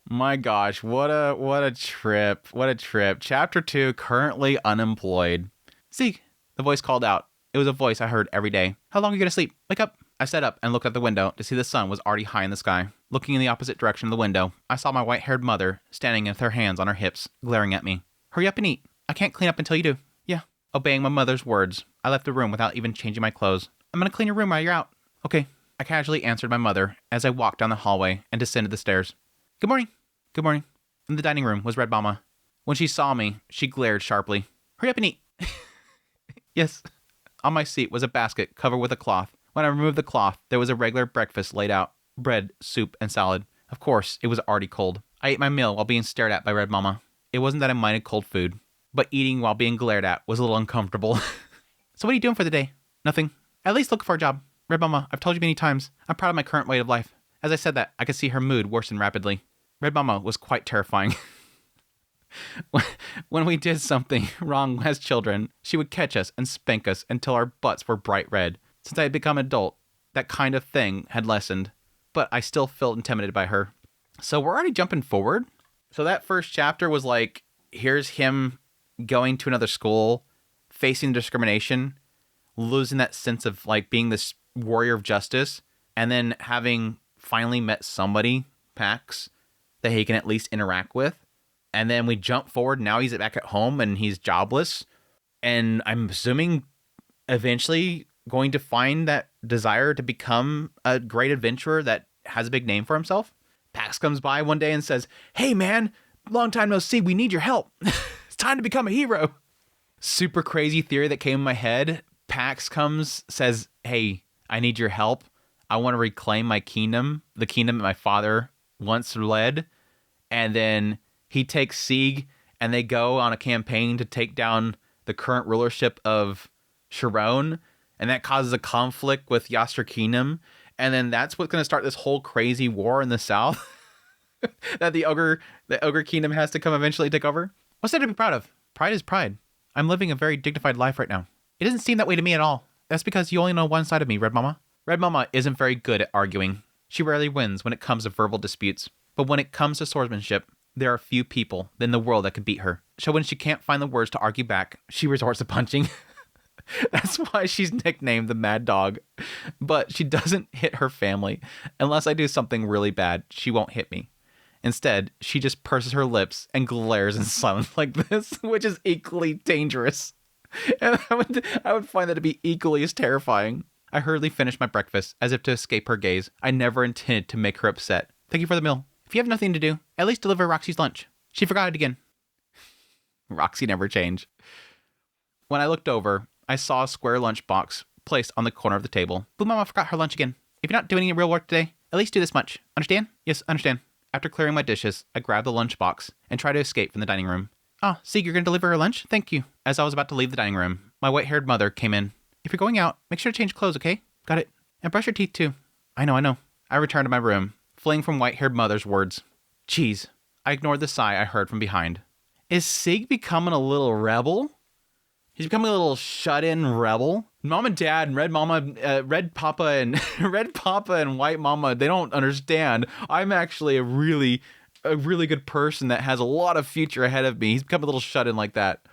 My gosh, what a trip. What a trip. Chapter 2, currently unemployed. Zeke, the voice called out. It was a voice I heard every day. How long are you going to sleep? Wake up. I sat up and looked out the window to see the sun was already high in the sky. Looking in the opposite direction of the window, I saw my white-haired mother standing with her hands on her hips, glaring at me. Hurry up and eat. I can't clean up until you do. Yeah. Obeying my mother's words, I left the room without even changing my clothes. I'm going to clean your room while you're out. Okay. I casually answered my mother as I walked down the hallway and descended the stairs. Good morning. Good morning. In the dining room was Red Mama. When she saw me, she glared sharply. Hurry up and eat. Yes. On my seat was a basket covered with a cloth. When I removed the cloth, there was a regular breakfast laid out. Bread, soup, and salad. Of course, it was already cold. I ate my meal while being stared at by Red Mama. It wasn't that I minded cold food, but eating while being glared at was a little uncomfortable. So what are you doing for the day? Nothing. At least look for a job. Red Mama, I've told you many times, I'm proud of my current way of life. As I said that, I could see her mood worsen rapidly. Red Mama was quite terrifying. When we did something wrong as children, she would catch us and spank us until our butts were bright red. Since I had become an adult, that kind of thing had lessened, but I still felt intimidated by her. So we're already jumping forward. So that first chapter was like, here's him going to another school, facing discrimination, losing that sense of like being this warrior of justice, and then having finally met somebody, Pax, that he can at least interact with. And then we jump forward. Now he's back at home and he's jobless. And I'm assuming eventually going to find that desire to become a great adventurer that has a big name for himself. Pax comes by one day and says, "Hey man, long time no see, we need your help. It's time to become a hero." Super crazy theory that came in my head. Pax comes, says, "Hey, I need your help. I want to reclaim my kingdom, the kingdom that my father once led." And then he takes Sieg and they go on a campaign to take down the current rulership of Sharon. And that causes a conflict with Yasser Kingdom. And then that's what's going to start this whole crazy war in the south that the ogre kingdom has to come eventually take over. What's there to be proud of? Pride is pride. I'm living a very dignified life right now. It doesn't seem that way to me at all. That's because you only know one side of me, Red Mama. Red Mama isn't very good at arguing. She rarely wins when it comes to verbal disputes. But when it comes to swordsmanship, there are few people in the world that could beat her. So when she can't find the words to argue back, she resorts to punching. That's why she's nicknamed the Mad Dog. But she doesn't hit her family. Unless I do something really bad, she won't hit me. Instead, she just purses her lips and glares in silence like this, which is equally dangerous. And I would find that to be equally as terrifying. I hurriedly finished my breakfast, as if to escape her gaze. I never intended to make her upset. "Thank you for the meal. If you have nothing to do, at least deliver Roxy's lunch." She forgot it again. Roxy never changed. When I looked over, I saw a square lunch box placed on the corner of the table. Blue Mama forgot her lunch again. If you're not doing any real work today, at least do this much. Understand? Yes, understand. After clearing my dishes, I grabbed the lunch box and tried to escape from the dining room. "Ah, Sieg, you're going to deliver her lunch? Thank you." As I was about to leave the dining room, my white-haired mother came in. "If you're going out, make sure to change clothes, okay? Got it. And brush your teeth, too." I know. I returned to my room, fleeing from white-haired mother's words. Jeez. I ignored the sigh I heard from behind. Is Sieg becoming a little rebel? He's becoming a little shut-in rebel. Mom and Dad and Red Papa and Red Papa and White Mama, they don't understand. I'm actually a really good person that has a lot of future ahead of me. He's become a little shut-in like that.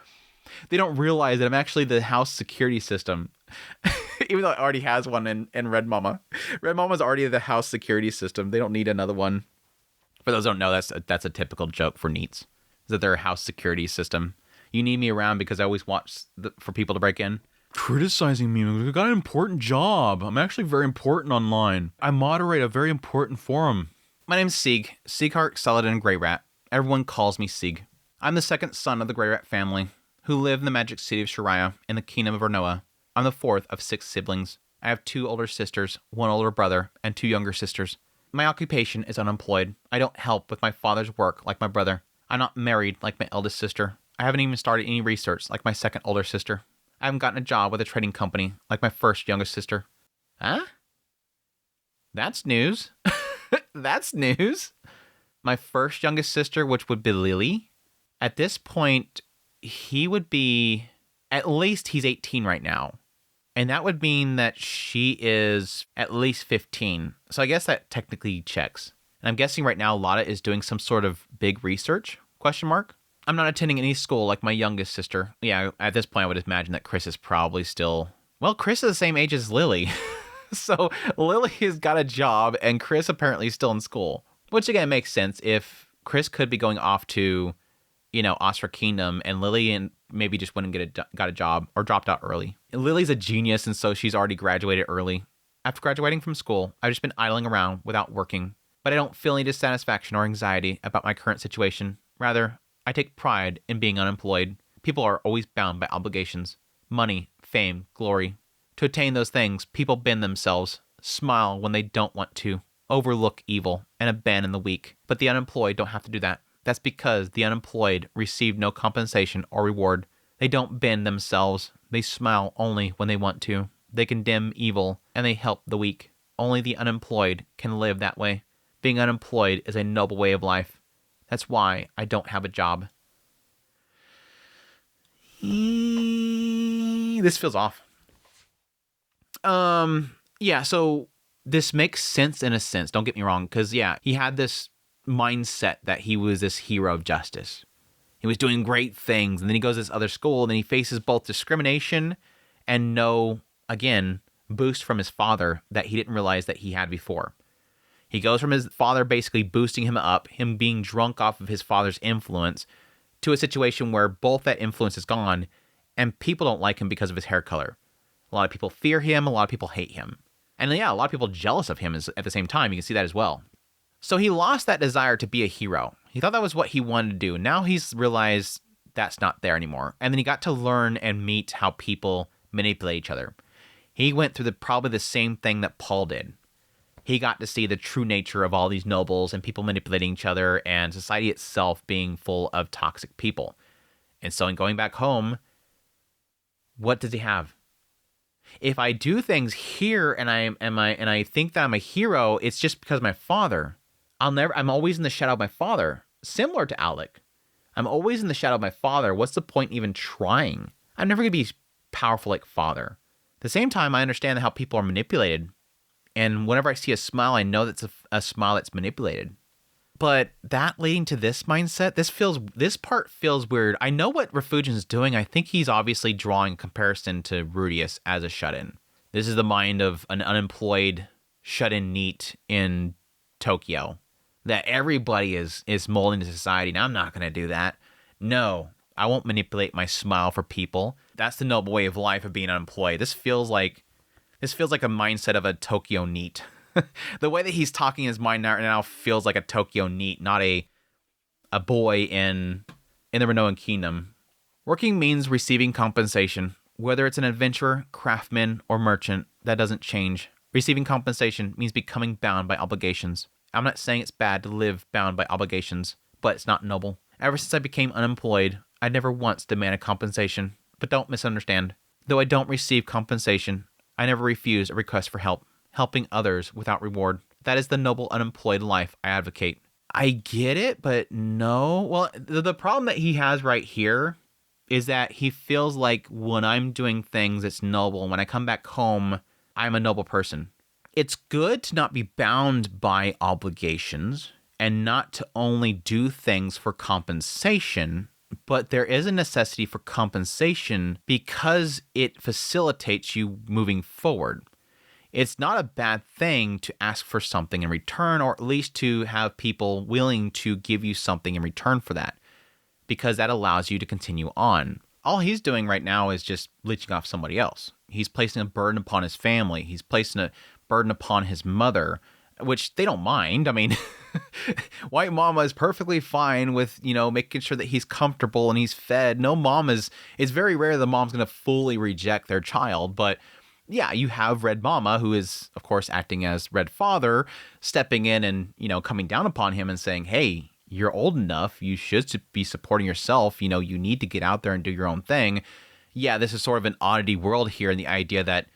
They don't realize that I'm actually the house security system. Even though it already has one in Red Mama. Red Mama's already the house security system. They don't need another one. For those who don't know, that's a typical joke for NEETs. Is that they're a house security system. You need me around because I always watch for people to break in. Criticizing me. I got an important job. I'm actually very important online. I moderate a very important forum. My name's Sieg. Sieghart, Saladin, Grey Rat. Everyone calls me Sieg. I'm the second son of the Grey Rat family, who live in the magic city of Shariah in the kingdom of Ornoa. I'm the fourth of 6 siblings. I have 2 older sisters, 1 older brother, and 2 younger sisters. My occupation is unemployed. I don't help with my father's work like my brother. I'm not married like my eldest sister. I haven't even started any research like my second older sister. I haven't gotten a job with a trading company like my first youngest sister. Huh? That's news. That's news. My first youngest sister, which would be Lily, at this point, he would be, at least he's 18 right now. And that would mean that she is at least 15. So I guess that technically checks. And I'm guessing right now Lotta is doing some sort of big research, ? I'm not attending any school like my youngest sister. Yeah, at this point I would imagine that Chris is probably still... Well, Chris is the same age as Lily. So Lily has got a job and Chris apparently is still in school. Which again makes sense if Chris could be going off to, Ostra Kingdom and Lily and maybe just went and got a job or dropped out early. And Lily's a genius and so she's already graduated early. After graduating from school, I've just been idling around without working. But I don't feel any dissatisfaction or anxiety about my current situation. Rather, I take pride in being unemployed. People are always bound by obligations. Money, fame, glory. To attain those things, people bend themselves, smile when they don't want to, overlook evil, and abandon the weak. But the unemployed don't have to do that. That's because the unemployed receive no compensation or reward. They don't bend themselves. They smile only when they want to. They condemn evil, and they help the weak. Only the unemployed can live that way. Being unemployed is a noble way of life. That's why I don't have a job. This feels off. Yeah, so this makes sense in a sense. Don't get me wrong, because yeah, he had this mindset that he was this hero of justice. He was doing great things, and then he goes to this other school, and then he faces both discrimination and no, again, boost from his father that he didn't realize that he had before. He goes from his father basically boosting him up, him being drunk off of his father's influence, to a situation where both that influence is gone, and people don't like him because of his hair color. A lot of people fear him, a lot of people hate him. And yeah, a lot of people jealous of him at the same time. You can see that as well. So he lost that desire to be a hero. He thought that was what he wanted to do. Now he's realized that's not there anymore. And then he got to learn and meet how people manipulate each other. He went through probably the same thing that Paul did. He got to see the true nature of all these nobles and people manipulating each other and society itself being full of toxic people. And so in going back home, what does he have? If I do things here and I think that I'm a hero, it's just because of my father. I'm always in the shadow of my father, similar to Alec. I'm always in the shadow of my father. What's the point even trying? I'm never going to be powerful like father. At the same time, I understand how people are manipulated. And whenever I see a smile, I know that's a smile that's manipulated. But that leading to this mindset, this part feels weird. I know what Refugian's doing. I think he's obviously drawing a comparison to Rudius as a shut-in. This is the mind of an unemployed shut-in NEET in Tokyo. That everybody is molding to society. Now, I'm not going to do that. No, I won't manipulate my smile for people. That's the noble way of life of being unemployed. This feels like a mindset of a Tokyo NEET. The way that he's talking in his mind now feels like a Tokyo NEET, not a boy in the Renoan Kingdom. Working means receiving compensation. Whether it's an adventurer, craftsman, or merchant, that doesn't change. Receiving compensation means becoming bound by obligations. I'm not saying it's bad to live bound by obligations, but it's not noble. Ever since I became unemployed, I never once demanded compensation. But don't misunderstand. Though I don't receive compensation, I never refuse a request for help. Helping others without reward. That is the noble unemployed life I advocate. I get it, but no. Well, the problem that he has right here is that he feels like when I'm doing things, it's noble. When I come back home, I'm a noble person. It's good to not be bound by obligations and not to only do things for compensation, but there is a necessity for compensation because it facilitates you moving forward. It's not a bad thing to ask for something in return, or at least to have people willing to give you something in return for that, because that allows you to continue on. All he's doing right now is just leeching off somebody else. He's placing a burden upon his family. He's placing a burden upon his mother, which they don't mind. I mean, White Mama is perfectly fine with, making sure that he's comfortable and he's fed. No mom it's very rare the mom's going to fully reject their child, but yeah, you have Red Mama, who is, of course, acting as Red Father, stepping in and, coming down upon him and saying, hey, you're old enough. You should be supporting yourself. You need to get out there and do your own thing. Yeah, this is sort of an oddity world here in the idea that,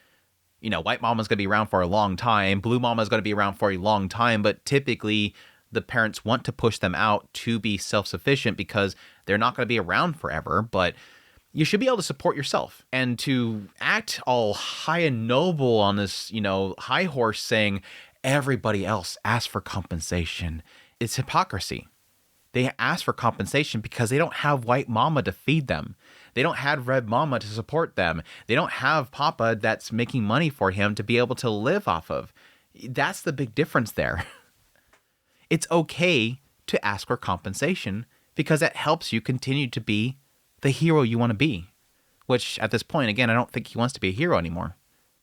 White Mama's going to be around for a long time. Blue Mama's going to be around for a long time. But typically, the parents want to push them out to be self-sufficient because they're not going to be around forever. But you should be able to support yourself, and to act all high and noble on this, high horse saying everybody else asks for compensation. It's hypocrisy. They ask for compensation because they don't have White Mama to feed them. They don't have Red Mama to support them. They don't have Papa that's making money for him to be able to live off of. That's the big difference there. It's okay to ask for compensation because that helps you continue to be the hero you want to be, which at this point, again, I don't think he wants to be a hero anymore.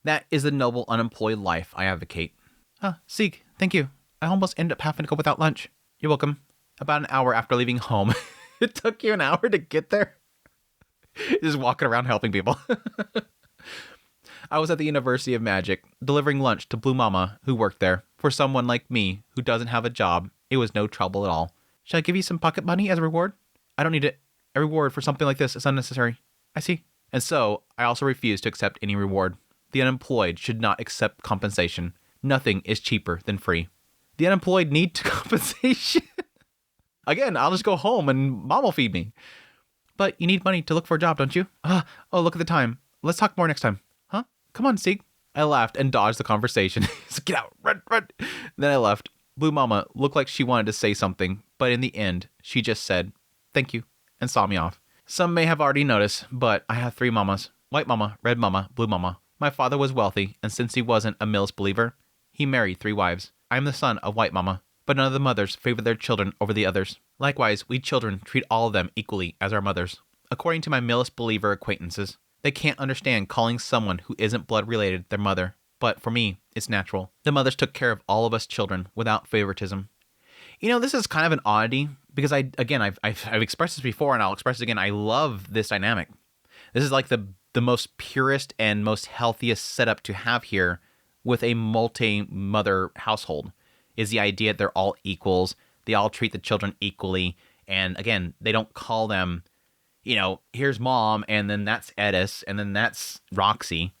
That is the noble unemployed life I advocate. Sieg, thank you. I almost ended up having to go without lunch. You're welcome. About an hour after leaving home. It took you an hour to get there? Just walking around helping people. I was at the University of Magic, delivering lunch to Blue Mama, who worked there. For someone like me, who doesn't have a job, it was no trouble at all. Should I give you some pocket money as a reward? I don't need it. A reward for something like this is unnecessary. I see. And so, I also refuse to accept any reward. The unemployed should not accept compensation. Nothing is cheaper than free. The unemployed need compensation. Again, I'll just go home and Mom will feed me. But you need money to look for a job, don't you? Oh, look at the time. Let's talk more next time. Huh? Come on, Sieg. I laughed and dodged the conversation. Get out, run. Then I left. Blue Mama looked like she wanted to say something, but in the end, she just said, thank you, and saw me off. Some may have already noticed, but I have 3 mamas. White Mama, Red Mama, Blue Mama. My father was wealthy, and since he wasn't a Mills believer, he married 3 wives. I am the son of White Mama, but none of the mothers favor their children over the others. Likewise, we children treat all of them equally as our mothers. According to my Millis believer acquaintances, they can't understand calling someone who isn't blood related their mother, but for me, it's natural. The mothers took care of all of us children without favoritism. This is kind of an oddity because I've expressed this before and I'll express it again. I love this dynamic. This is like the most purest and most healthiest setup to have here with a multi-mother household is the idea that they're all equals. They all treat the children equally. And again, they don't call them, here's mom, and then that's Edis, and then that's Roxy.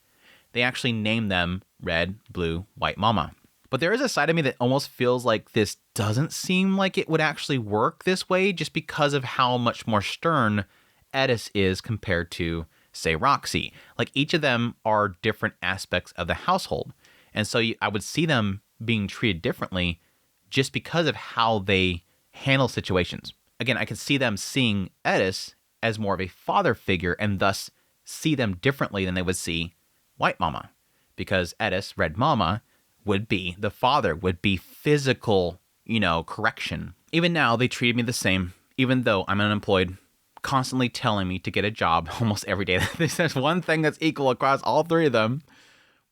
They actually name them red, blue, white mama. But there is a side of me that almost feels like this doesn't seem like it would actually work this way just because of how much more stern Edis is compared to, say, Roxy. Like each of them are different aspects of the household. And so I would see them being treated differently just because of how they handle situations. Again, I could see them seeing Edis as more of a father figure and thus see them differently than they would see White Mama. Because Edis, Red Mama, would be the father, would be physical, correction. Even now, they treated me the same, even though I'm unemployed, constantly telling me to get a job almost every day. There's one thing that's equal across all three of them.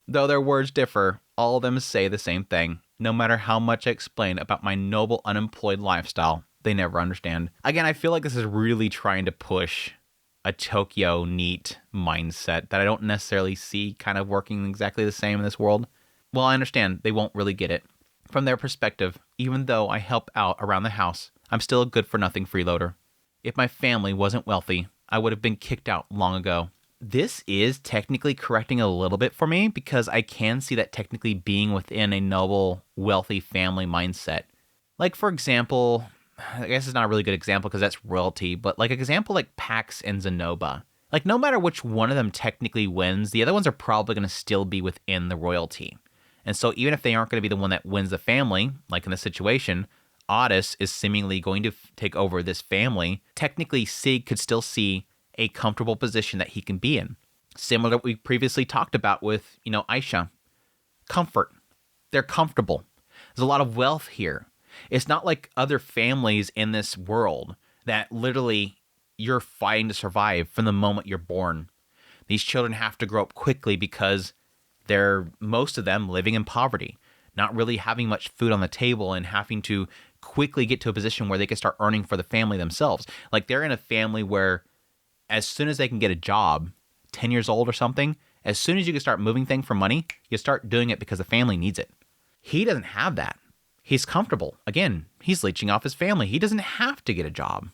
Though their words differ, all of them say the same thing. No matter how much I explain about my noble unemployed lifestyle, they never understand. Again, I feel like this is really trying to push a Tokyo NEET mindset that I don't necessarily see kind of working exactly the same in this world. Well, I understand they won't really get it. From their perspective, even though I help out around the house, I'm still a good-for-nothing freeloader. If my family wasn't wealthy, I would have been kicked out long ago. This is technically correcting a little bit for me because I can see that technically being within a noble, wealthy family mindset. Like, for example, I guess it's not a really good example because that's royalty, but like example like Pax and Zenoba. Like, no matter which one of them technically wins, the other ones are probably going to still be within the royalty. And so even if they aren't going to be the one that wins the family, like in this situation, Otis is seemingly going to take over this family. Technically, Sig could still see a comfortable position that he can be in. Similar to what we previously talked about with, Aisha. Comfort. They're comfortable. There's a lot of wealth here. It's not like other families in this world that literally you're fighting to survive from the moment you're born. These children have to grow up quickly because they're, most of them, living in poverty, not really having much food on the table and having to quickly get to a position where they can start earning for the family themselves. Like they're in a family where as soon as they can get a job, 10 years old or something, as soon as you can start moving things for money, you start doing it because the family needs it. He doesn't have that. He's comfortable. Again, he's leeching off his family. He doesn't have to get a job.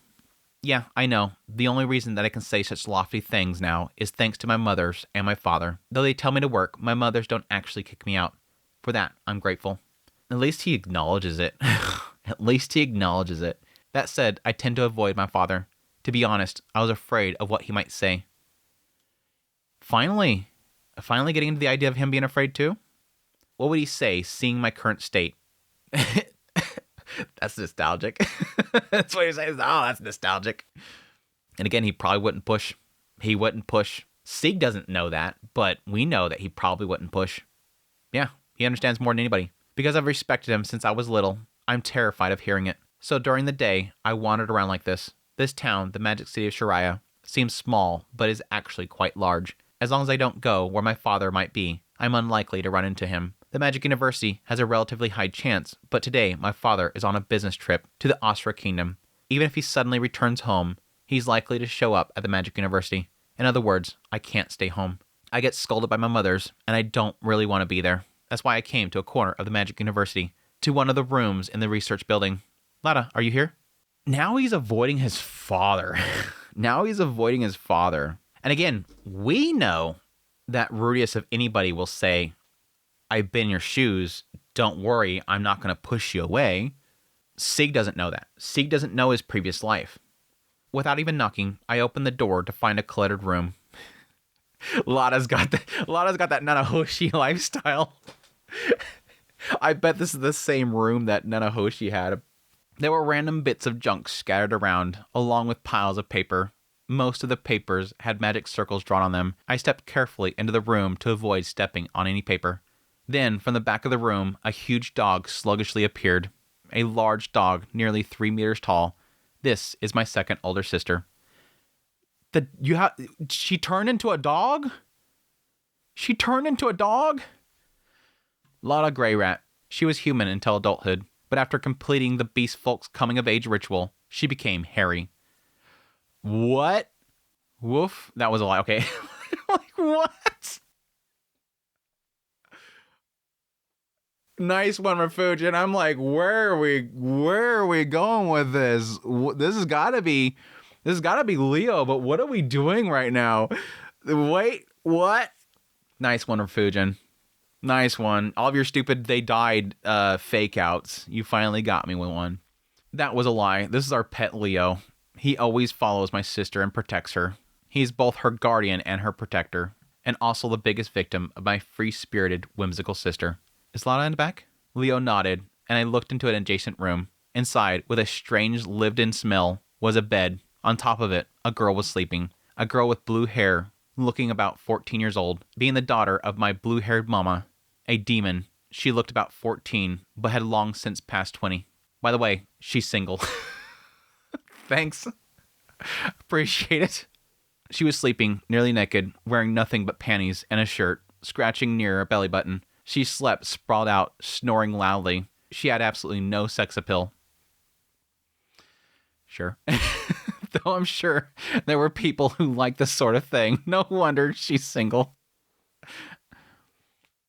Yeah, I know. The only reason that I can say such lofty things now is thanks to my mothers and my father. Though they tell me to work, my mothers don't actually kick me out. For that, I'm grateful. At least he acknowledges it. At least he acknowledges it. That said, I tend to avoid my father. To be honest, I was afraid of what he might say. Finally getting into the idea of him being afraid too? What would he say, seeing my current state? That's nostalgic. That's what you're saying. Oh, that's nostalgic. And again, he probably wouldn't push. He wouldn't push. Sig doesn't know that, but we know that he probably wouldn't push. Yeah, he understands more than anybody. Because I've respected him since I was little, I'm terrified of hearing it. So during the day, I wandered around like this. This town, the magic city of Shiraya, seems small, but is actually quite large. As long as I don't go where my father might be, I'm unlikely to run into him. The Magic University has a relatively high chance, but today my father is on a business trip to the Asura Kingdom. Even if he suddenly returns home, he's likely to show up at the Magic University. In other words, I can't stay home. I get scolded by my mothers, and I don't really want to be there. That's why I came to a corner of the Magic University, to one of the rooms in the research building. Lada, are you here? Now he's avoiding his father. And again, we know that Rudius, if anybody, will say, I've been in your shoes. Don't worry, I'm not going to push you away. Sig doesn't know that. Sig doesn't know his previous life. Without even knocking, I open the door to find a cluttered room. Lada's got that Nanahoshi lifestyle. I bet this is the same room that Nanahoshi had. There were random bits of junk scattered around, along with piles of paper. Most of the papers had magic circles drawn on them. I stepped carefully into the room to avoid stepping on any paper. Then, from the back of the room, a huge dog sluggishly appeared. A large dog, nearly 3 meters tall. This is my second older sister. She turned into a dog? She turned into a dog? Lada Grey Rat. She was human until adulthood, but after completing the Beast Folk's coming-of-age ritual, she became hairy. What? Woof. That was a lie. Okay. Like, what? Nice one, Refugio. And I'm like, where are we going with this? This has got to be Leo, but what are we doing right now? Wait, what? Nice one, Refugio. Nice one. All of your stupid they died fake outs. You finally got me with one. That was a lie. This is our pet Leo. He always follows my sister and protects her. He's both her guardian and her protector, and also the biggest victim of my free-spirited, whimsical sister. Is Lana in the back? Leo nodded, and I looked into an adjacent room. Inside, with a strange lived-in smell, was a bed. On top of it, a girl was sleeping. A girl with blue hair, looking about 14 years old. Being the daughter of my blue-haired mama, a demon, she looked about 14, but had long since passed 20. By the way, she's single. Thanks. Appreciate it. She was sleeping, nearly naked, wearing nothing but panties and a shirt, scratching near her belly button. She slept sprawled out, snoring loudly. She had absolutely no sex appeal. Sure. Though I'm sure there were people who liked this sort of thing. No wonder she's single.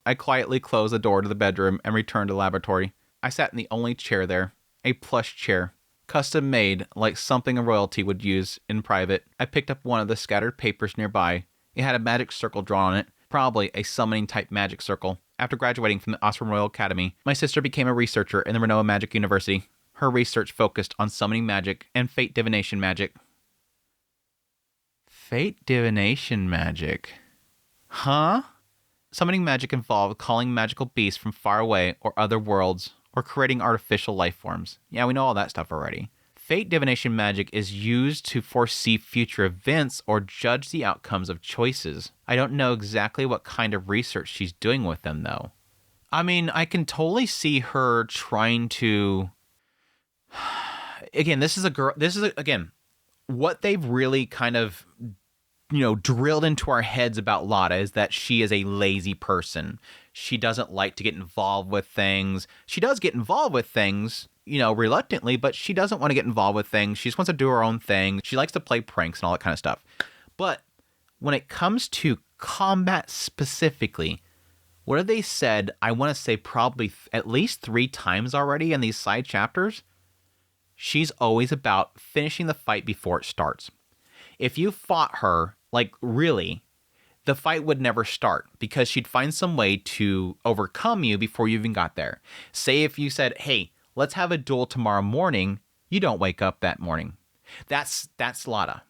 I quietly closed the door to the bedroom and returned to the laboratory. I sat in the only chair there, a plush chair, custom made like something a royalty would use in private. I picked up one of the scattered papers nearby. It had a magic circle drawn on it, probably a summoning type magic circle. After graduating from the Osram Royal Academy, my sister became a researcher in the Renoa Magic University. Her research focused on summoning magic and fate divination magic. Fate divination magic? Huh? Summoning magic involved calling magical beasts from far away or other worlds, or creating artificial life forms. Yeah, we know all that stuff already. Fate divination magic is used to foresee future events or judge the outcomes of choices. I don't know exactly what kind of research she's doing with them, though. I mean, I can totally see her trying to... Again, again, what they've really kind of, drilled into our heads about Lada is that she is a lazy person. She doesn't like to get involved with things. She does get involved with things, reluctantly, but she doesn't want to get involved with things. She just wants to do her own thing. She likes to play pranks and all that kind of stuff. But when it comes to combat specifically, what have they said? I want to say probably at least 3 times already in these side chapters. She's always about finishing the fight before it starts. If you fought her, really, the fight would never start because she'd find some way to overcome you before you even got there. Say if you said, hey, let's have a duel tomorrow morning, you don't wake up that morning. That's Lada.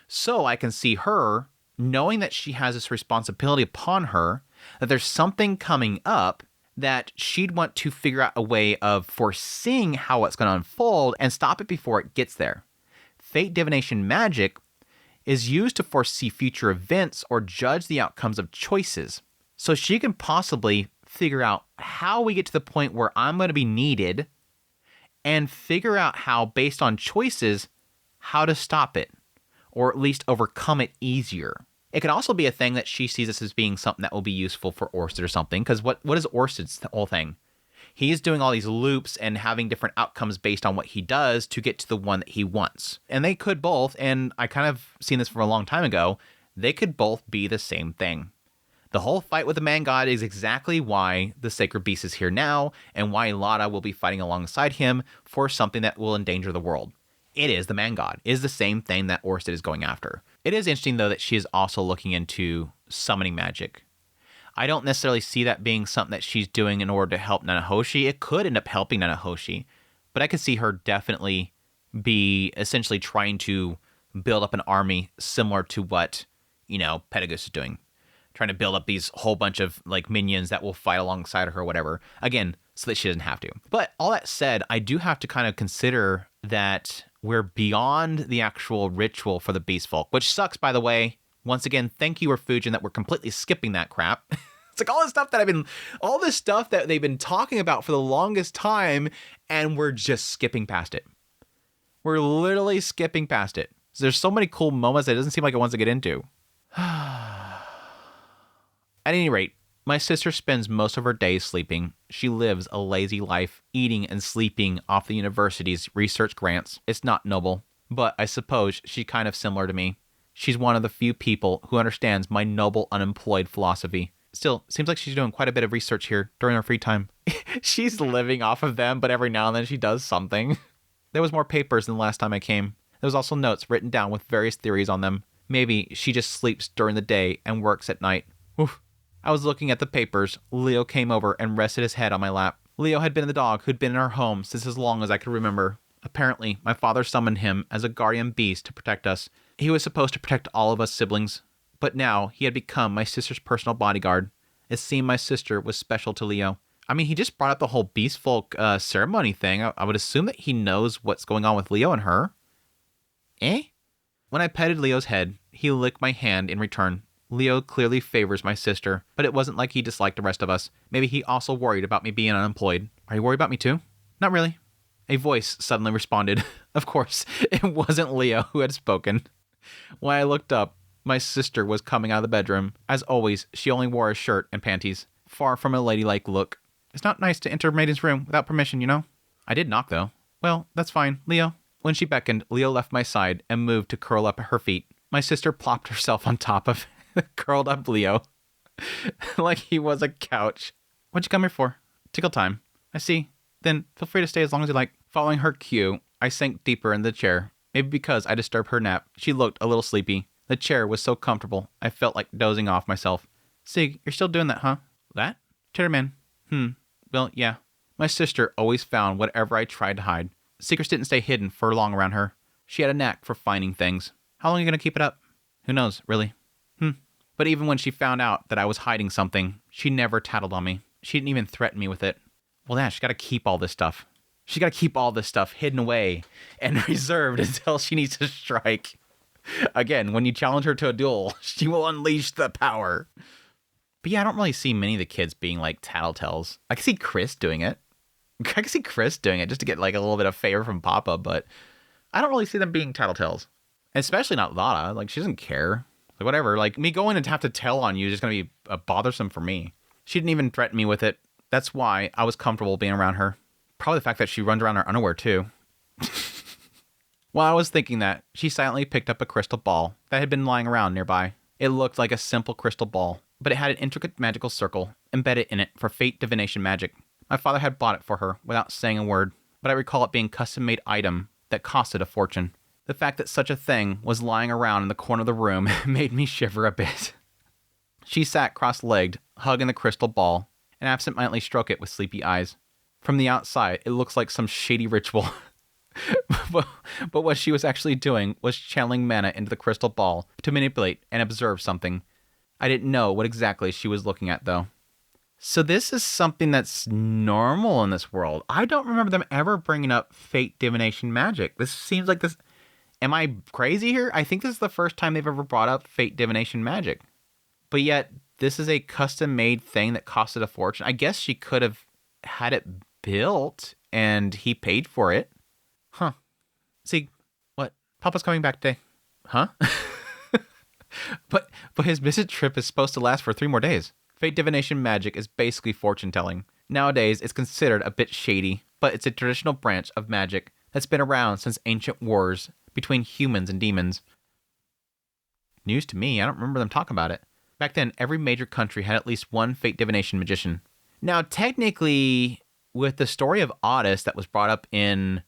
So I can see her knowing that she has this responsibility upon her, that there's something coming up that she'd want to figure out a way of foreseeing how it's going to unfold and stop it before it gets there. Fate divination magic is used to foresee future events or judge the outcomes of choices. So she can possibly figure out how we get to the point where I'm going to be needed and figure out how, based on choices, how to stop it or at least overcome it easier. It can also be a thing that she sees this as being something that will be useful for Orsted or something, because what is Orsted's whole thing? He's doing all these loops and having different outcomes based on what he does to get to the one that he wants. And they could both, and I kind of seen this from a long time ago, they could both be the same thing. The whole fight with the man god is exactly why the Sacred Beast is here now, and why Lada will be fighting alongside him for something that will endanger the world. It is the man god. It is the same thing that Orsted is going after. It is interesting, though, that she is also looking into summoning magic. I don't necessarily see that being something that she's doing in order to help Nanahoshi. It could end up helping Nanahoshi, but I could see her definitely be essentially trying to build up an army similar to what, Petagus is doing. Trying to build up these whole bunch of minions that will fight alongside her or whatever. Again, so that she doesn't have to. But all that said, I do have to kind of consider that we're beyond the actual ritual for the Beast Folk, which sucks, by the way. Once again, thank you, Refugio, that we're completely skipping that crap. It's like all this stuff that they've been talking about for the longest time, and we're just skipping past it. We're literally skipping past it. So there's so many cool moments that it doesn't seem like it wants to get into. At any rate, My sister spends most of her days sleeping. She lives a lazy life, eating and sleeping off the university's research grants. It's not noble, but I suppose she's kind of similar to me. She's one of the few people who understands my noble unemployed philosophy. Still, seems like she's doing quite a bit of research here during her free time. She's living off of them, but every now and then she does something. There was more papers than the last time I came. There was also notes written down with various theories on them. Maybe she just sleeps during the day and works at night. Oof. I was looking at the papers. Leo came over and rested his head on my lap. Leo had been the dog who'd been in our home since as long as I could remember. Apparently, my father summoned him as a guardian beast to protect us. He was supposed to protect all of us siblings, but now he had become my sister's personal bodyguard. It seemed my sister was special to Leo. I mean, he just brought up the whole beast folk ceremony thing. I would assume that he knows what's going on with Leo and her. Eh? When I petted Leo's head, he licked my hand in return. Leo clearly favors my sister, but it wasn't like he disliked the rest of us. Maybe he also worried about me being unemployed. Are you worried about me too? Not really. A voice suddenly responded. Of course, it wasn't Leo who had spoken. When I looked up, my sister was coming out of the bedroom. As always, she only wore a shirt and panties, far from a ladylike look. It's not nice to enter a maiden's room without permission, you know? I did knock, though. Well, that's fine. Leo. When she beckoned, Leo left my side and moved to curl up at her feet. My sister plopped herself on top of curled up Leo like he was a couch. What'd you come here for? Tickle time. I see. Then feel free to stay as long as you like. Following her cue, I sank deeper in the chair. Maybe because I disturbed her nap, she looked a little sleepy. The chair was so comfortable, I felt like dozing off myself. Sig, you're still doing that, huh? That? Chitterman. Well, yeah. My sister always found whatever I tried to hide. Secrets didn't stay hidden for long around her. She had a knack for finding things. How long are you going to keep it up? Who knows, really? But even when she found out that I was hiding something, she never tattled on me. She didn't even threaten me with it. Well, yeah, she's got to keep all this stuff. She's got to keep all this stuff hidden away and reserved until she needs to strike. Again, when you challenge her to a duel, she will unleash the power. But yeah, I don't really see many of the kids being like tattletales. I can see Chris doing it. Just to get like a little bit of favor from Papa, but I don't really see them being tattletales. Especially not Lada. Like, she doesn't care. Like, whatever. Like, me going and have to tell on you is just going to be bothersome for me. She didn't even threaten me with it. That's why I was comfortable being around her. Probably the fact that she runs around in her underwear, too. While I was thinking that, she silently picked up a crystal ball that had been lying around nearby. It looked like a simple crystal ball, but it had an intricate magical circle embedded in it for fate divination magic. My father had bought it for her without saying a word, but I recall it being a custom-made item that costed a fortune. The fact that such a thing was lying around in the corner of the room made me shiver a bit. She sat cross-legged, hugging the crystal ball, and absentmindedly stroked it with sleepy eyes. From the outside, it looks like some shady ritual. but what she was actually doing was channeling mana into the crystal ball to manipulate and observe something. I didn't know what exactly she was looking at, though. So this is something that's normal in this world. I don't remember them ever bringing up fate divination magic. This seems like this... Am I crazy here? I think this is the first time they've ever brought up fate divination magic. But yet, this is a custom-made thing that costed a fortune. I guess she could have had it built, and he paid for it. Huh. See, what? Papa's coming back today. Huh? But his visit trip is supposed to last for 3 more days. Fate divination magic is basically fortune-telling. Nowadays, it's considered a bit shady, but it's a traditional branch of magic that's been around since ancient wars between humans and demons. News to me, I don't remember them talking about it. Back then, every major country had at least one fate divination magician. Now, technically, with the story of Otis that was brought up in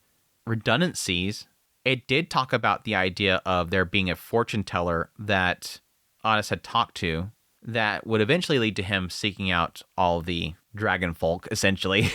Redundancies, it did talk about the idea of there being a fortune teller that Otis had talked to that would eventually lead to him seeking out all the dragon folk, essentially.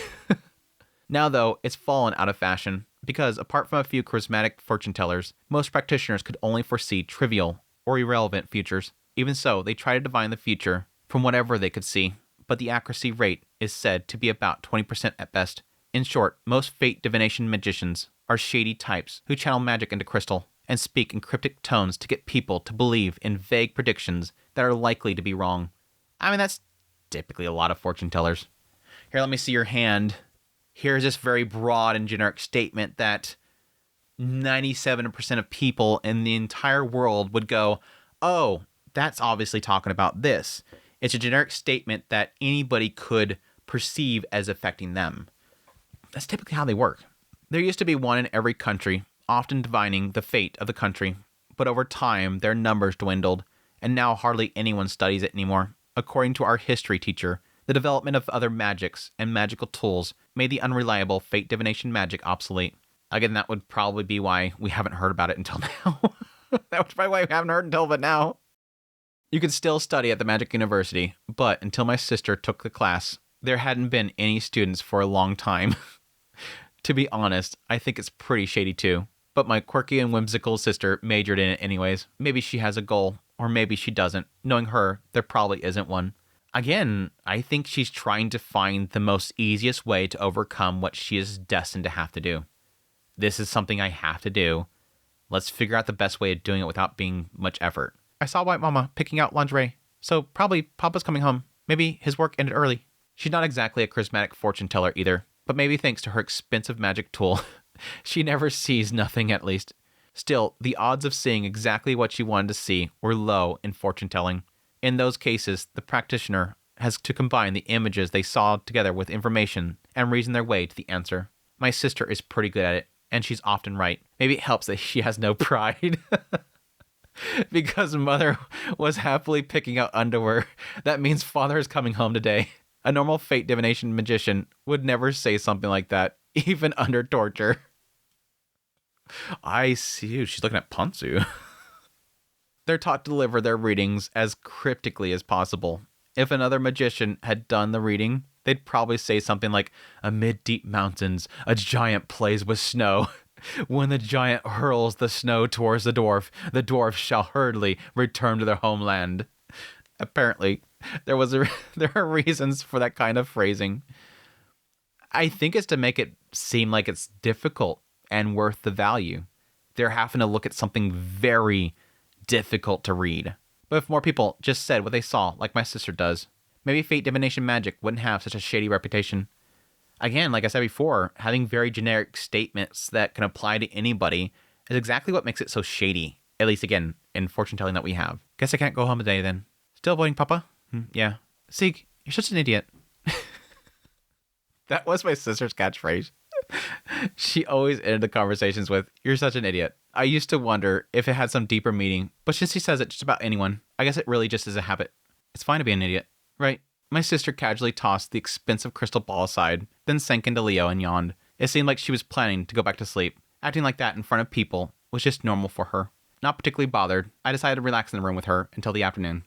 Now, though, it's fallen out of fashion because, apart from a few charismatic fortune tellers, most practitioners could only foresee trivial or irrelevant futures. Even so, they try to divine the future from whatever they could see, but the accuracy rate is said to be about 20% at best. In short, most fate divination magicians are shady types who channel magic into crystal and speak in cryptic tones to get people to believe in vague predictions that are likely to be wrong. I mean, that's typically a lot of fortune tellers. Here, let me see your hand. Here's this very broad and generic statement that 97% of people in the entire world would go, oh, that's obviously talking about this. It's a generic statement that anybody could perceive as affecting them. That's typically how they work. There used to be one in every country, often divining the fate of the country, but over time their numbers dwindled, and now hardly anyone studies it anymore. According to our history teacher, the development of other magics and magical tools made the unreliable fate divination magic obsolete. Again, that would probably be why we haven't heard about it until now. That was probably why we haven't heard until but now. You could still study at the Magic University, but until my sister took the class, there hadn't been any students for a long time. To be honest, I think it's pretty shady too. But my quirky and whimsical sister majored in it anyways. Maybe she has a goal, or maybe she doesn't. Knowing her, there probably isn't one. Again, I think she's trying to find the most easiest way to overcome what she is destined to have to do. This is something I have to do. Let's figure out the best way of doing it without being much effort. I saw White Mama picking out lingerie, so probably Papa's coming home. Maybe his work ended early. She's not exactly a charismatic fortune teller either, but maybe thanks to her expensive magic tool, she never sees nothing at least. Still, the odds of seeing exactly what she wanted to see were low in fortune telling. In those cases, the practitioner has to combine the images they saw together with information and reason their way to the answer. My sister is pretty good at it, and she's often right. Maybe it helps that she has no pride. Because Mother was happily picking out underwear, that means Father is coming home today. A normal fate divination magician would never say something like that, even under torture. I see. She's looking at Ponzu. They're taught to deliver their readings as cryptically as possible. If another magician had done the reading, they'd probably say something like, amid deep mountains, a giant plays with snow. When the giant hurls the snow towards the dwarf shall hurriedly return to their homeland. Apparently, there are reasons for that kind of phrasing. I think it's to make it seem like it's difficult and worth the value. They're having to look at something very difficult to read. But if more people just said what they saw, like my sister does, maybe fate divination magic wouldn't have such a shady reputation. Again, like I said before, having very generic statements that can apply to anybody is exactly what makes it so shady. At least, again, in fortune telling that we have. Guess I can't go home today then. Still avoiding Papa? Yeah. Sieg, you're such an idiot. That was my sister's catchphrase. She always ended the conversations with, you're such an idiot. I used to wonder if it had some deeper meaning, but since she says it just about anyone, I guess it really just is a habit. It's fine to be an idiot, right? My sister casually tossed the expensive crystal ball aside, then sank into Leo and yawned. It seemed like she was planning to go back to sleep. Acting like that in front of people was just normal for her. Not particularly bothered, I decided to relax in the room with her until the afternoon.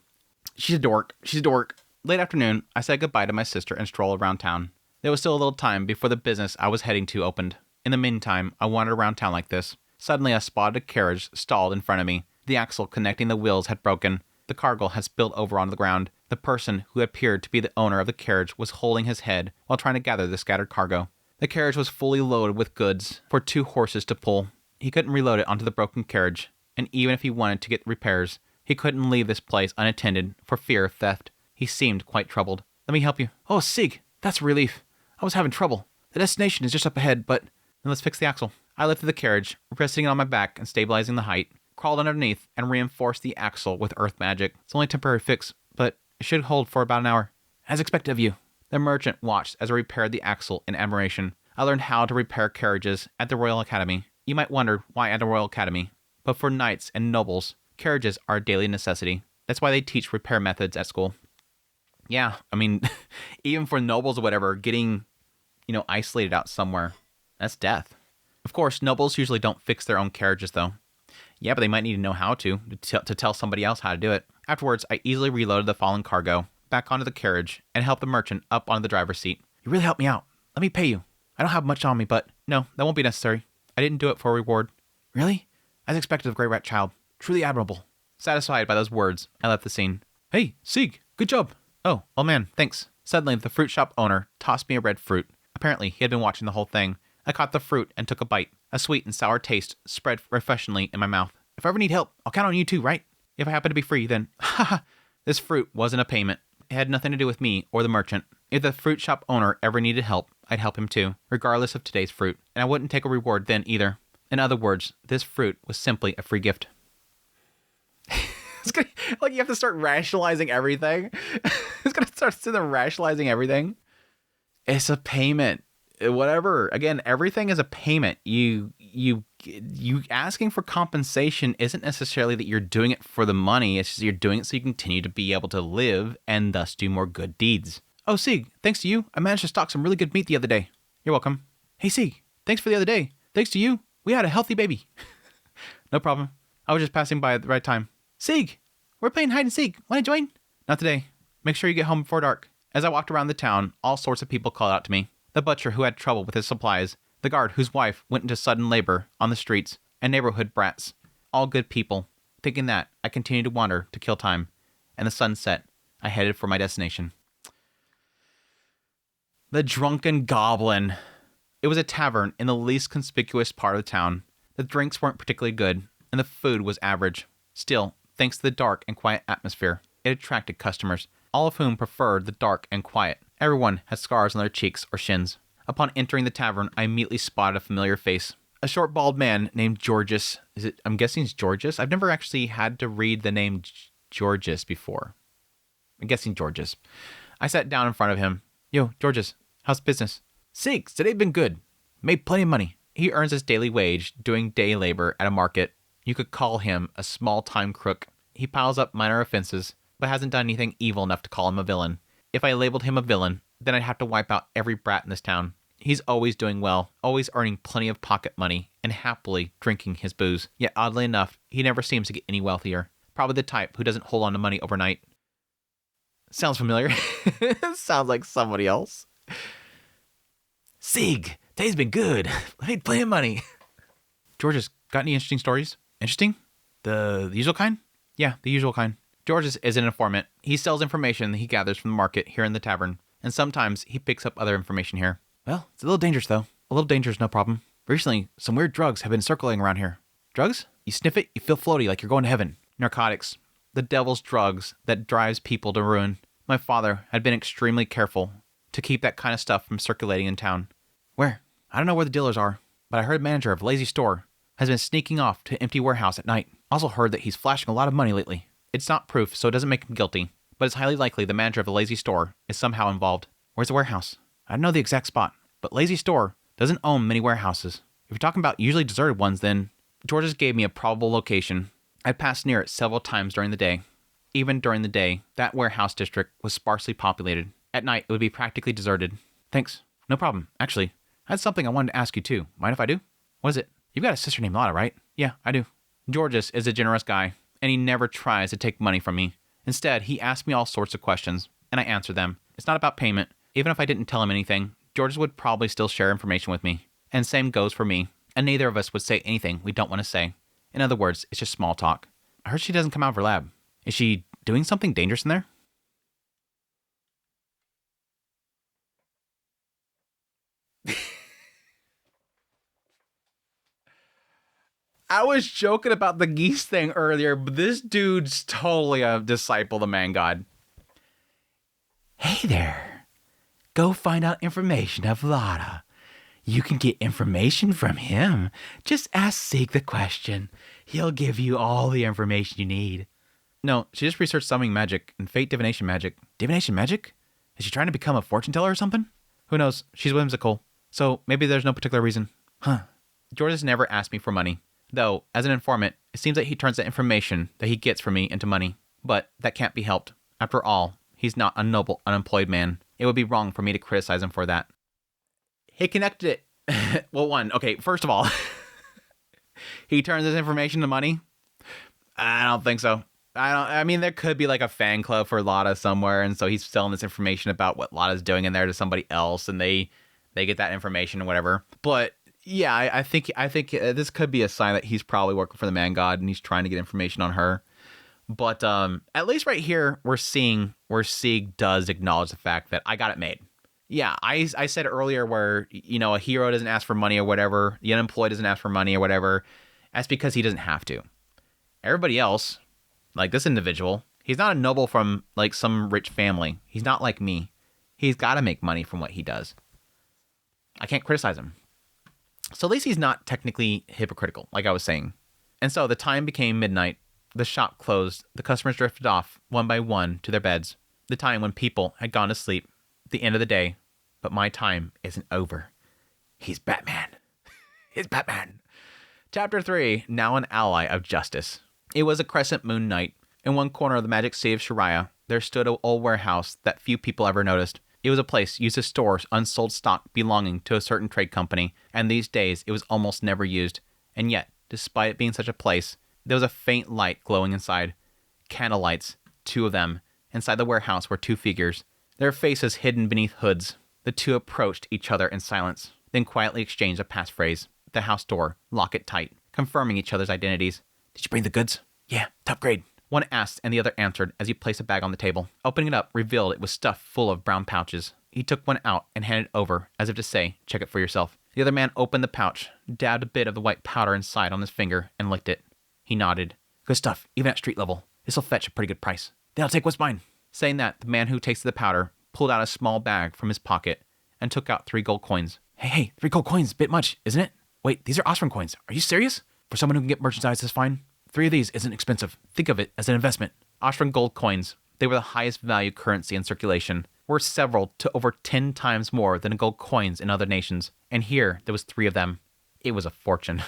She's a dork. Late afternoon, I said goodbye to my sister and strolled around town. There was still a little time before the business I was heading to opened. In the meantime, I wandered around town like this. Suddenly, I spotted a carriage stalled in front of me. The axle connecting the wheels had broken. The cargo had spilled over onto the ground. The person who appeared to be the owner of the carriage was holding his head while trying to gather the scattered cargo. The carriage was fully loaded with goods for 2 horses to pull. He couldn't reload it onto the broken carriage, and even if he wanted to get repairs, he couldn't leave this place unattended for fear of theft. He seemed quite troubled. Let me help you. Oh, Sieg, that's a relief. I was having trouble. The destination is just up ahead, but... Then let's fix the axle. I lifted the carriage, resting it on my back and stabilizing the height, crawled underneath, and reinforced the axle with earth magic. It's only a temporary fix, but it should hold for about an hour. As expected of you. The merchant watched as I repaired the axle in admiration. I learned how to repair carriages at the Royal Academy. You might wonder why at the Royal Academy, but for knights and nobles, carriages are a daily necessity. That's why they teach repair methods at school. Yeah, I mean, even for nobles or whatever, getting, isolated out somewhere, that's death. Of course, nobles usually don't fix their own carriages, though. Yeah, but they might need to know how to tell somebody else how to do it. Afterwards, I easily reloaded the fallen cargo back onto the carriage and helped the merchant up onto the driver's seat. You really helped me out. Let me pay you. I don't have much on me, but no, that won't be necessary. I didn't do it for a reward. Really? As expected of Grey Rat Child. Truly admirable. Satisfied by those words, I left the scene. Hey, Sieg, good job. Oh man, thanks. Suddenly, the fruit shop owner tossed me a red fruit. Apparently, he had been watching the whole thing. I caught the fruit and took a bite. A sweet and sour taste spread refreshingly in my mouth. If I ever need help, I'll count on you too, right? If I happen to be free, then haha. This fruit wasn't a payment. It had nothing to do with me or the merchant. If the fruit shop owner ever needed help, I'd help him too, regardless of today's fruit. And I wouldn't take a reward then either. In other words, this fruit was simply a free gift. It's gonna, like, you have to start rationalizing everything. It's gonna start sitting there rationalizing everything. It's a payment. Whatever. Again, everything is a payment. You asking for compensation isn't necessarily that you're doing it for the money. It's just you're doing it so you continue to be able to live and thus do more good deeds. Oh, Sieg, thanks to you, I managed to stock some really good meat the other day. You're welcome. Hey, Sieg, thanks for the other day. Thanks to you, we had a healthy baby. No problem. I was just passing by at the right time. Sieg, we're playing hide and seek. Want to join? Not today. Make sure you get home before dark. As I walked around the town, all sorts of people called out to me. The butcher who had trouble with his supplies, the guard whose wife went into sudden labor on the streets, and neighborhood brats. All good people. Thinking that, I continued to wander to kill time. And the sun set. I headed for my destination. The Drunken Goblin. It was a tavern in the least conspicuous part of the town. The drinks weren't particularly good, and the food was average. Still, thanks to the dark and quiet atmosphere, it attracted customers, all of whom preferred the dark and quiet. Everyone had scars on their cheeks or shins. Upon entering the tavern, I immediately spotted a familiar face. A short, bald man named Georges. I'm guessing it's Georges? I've never actually had to read the name Georges before. I'm guessing Georges. I sat down in front of him. Yo, Georges, how's business? Sakes, today's been good. Made plenty of money. He earns his daily wage doing day labor at a market. You could call him a small-time crook. He piles up minor offenses, but hasn't done anything evil enough to call him a villain. If I labeled him a villain, then I'd have to wipe out every brat in this town. He's always doing well, always earning plenty of pocket money, and happily drinking his booze. Yet oddly enough, he never seems to get any wealthier. Probably the type who doesn't hold on to money overnight. Sounds familiar. Sounds like somebody else. Sieg, today's been good. I made plenty of money. Georges, got any interesting stories? Interesting? The usual kind? Yeah, the usual kind. Georges is an informant. He sells information that he gathers from the market here in the tavern, and sometimes he picks up other information here. Well, it's a little dangerous, though. A little dangerous, no problem. Recently, some weird drugs have been circulating around here. Drugs? You sniff it, you feel floaty like you're going to heaven. Narcotics. The devil's drugs that drives people to ruin. My father had been extremely careful to keep that kind of stuff from circulating in town. Where? I don't know where the dealers are, but I heard manager of Lazy Store has been sneaking off to empty warehouse at night. Also heard that he's flashing a lot of money lately. It's not proof, so it doesn't make him guilty, but it's highly likely the manager of the Lazy Store is somehow involved. Where's the warehouse? I don't know the exact spot, but Lazy Store doesn't own many warehouses. If you're talking about usually deserted ones, then Georges gave me a probable location. I'd passed near it several times during the day. Even during the day, that warehouse district was sparsely populated. At night, it would be practically deserted. Thanks. No problem. Actually, I had something I wanted to ask you too. Mind if I do? What is it? You've got a sister named Lotta, right? Yeah, I do. Georges is a generous guy, and he never tries to take money from me. Instead, he asks me all sorts of questions, and I answer them. It's not about payment. Even if I didn't tell him anything, Georges would probably still share information with me. And same goes for me. And neither of us would say anything we don't want to say. In other words, it's just small talk. I heard she doesn't come out of her lab. Is she doing something dangerous in there? I was joking about the geese thing earlier, but this dude's totally a disciple of the man god. Hey there. Go find out information of Lotta. You can get information from him. Just ask Sieg the question. He'll give you all the information you need. No, she just researched summoning magic and fate divination magic. Divination magic? Is she trying to become a fortune teller or something? Who knows? She's whimsical. So maybe there's no particular reason. Huh. Georges never asked me for money. Though, as an informant, it seems that he turns the information that he gets from me into money. But that can't be helped. After all, he's not a noble, unemployed man. It would be wrong for me to criticize him for that. He connected it. Well, okay, first of all, he turns his information to money? I don't think so. I mean, there could be like a fan club for Lotta somewhere, and so he's selling this information about what Lotta's doing in there to somebody else, and they get that information or whatever. But yeah, I think this could be a sign that he's probably working for the man god, and he's trying to get information on her. But at least right here, we're seeing where Sieg does acknowledge the fact that I got it made. Yeah, I said earlier where, a hero doesn't ask for money or whatever, the unemployed doesn't ask for money or whatever. That's because he doesn't have to. Everybody else, like this individual, he's not a noble from like some rich family. He's not like me. He's got to make money from what he does. I can't criticize him. So at least he's not technically hypocritical, like I was saying. And so the time became midnight. The shop closed. The customers drifted off, one by one, to their beds. The time when people had gone to sleep. The end of the day. But my time isn't over. He's Batman. He's Batman. Chapter 3, now an ally of justice. It was a crescent moon night. In one corner of the magic city of Shiraya, there stood an old warehouse that few people ever noticed. It was a place used to store unsold stock belonging to a certain trade company, and these days it was almost never used. And yet, despite it being such a place, there was a faint light glowing inside. Candle lights, 2 of them. Inside the warehouse were 2 figures, their faces hidden beneath hoods. The 2 approached each other in silence, then quietly exchanged a passphrase. The house door, lock it tight, confirming each other's identities. Did you bring the goods? Yeah, top grade. One asked and the other answered as he placed a bag on the table. Opening it up revealed it was stuffed full of brown pouches. He took one out and handed it over as if to say, check it for yourself. The other man opened the pouch, dabbed a bit of the white powder inside on his finger, and licked it. He nodded. Good stuff, even at street level. This'll fetch a pretty good price. Then I'll take what's mine. Saying that, the man who tasted the powder pulled out a small bag from his pocket and took out 3 gold coins. Hey, 3 gold coins, a bit much, isn't it? Wait, these are Osram coins. Are you serious? For someone who can get merchandise this fine? 3 of these isn't expensive. Think of it as an investment. Osram gold coins, they were the highest value currency in circulation, worth several to over 10 times more than gold coins in other nations. And here, there was 3 of them. It was a fortune.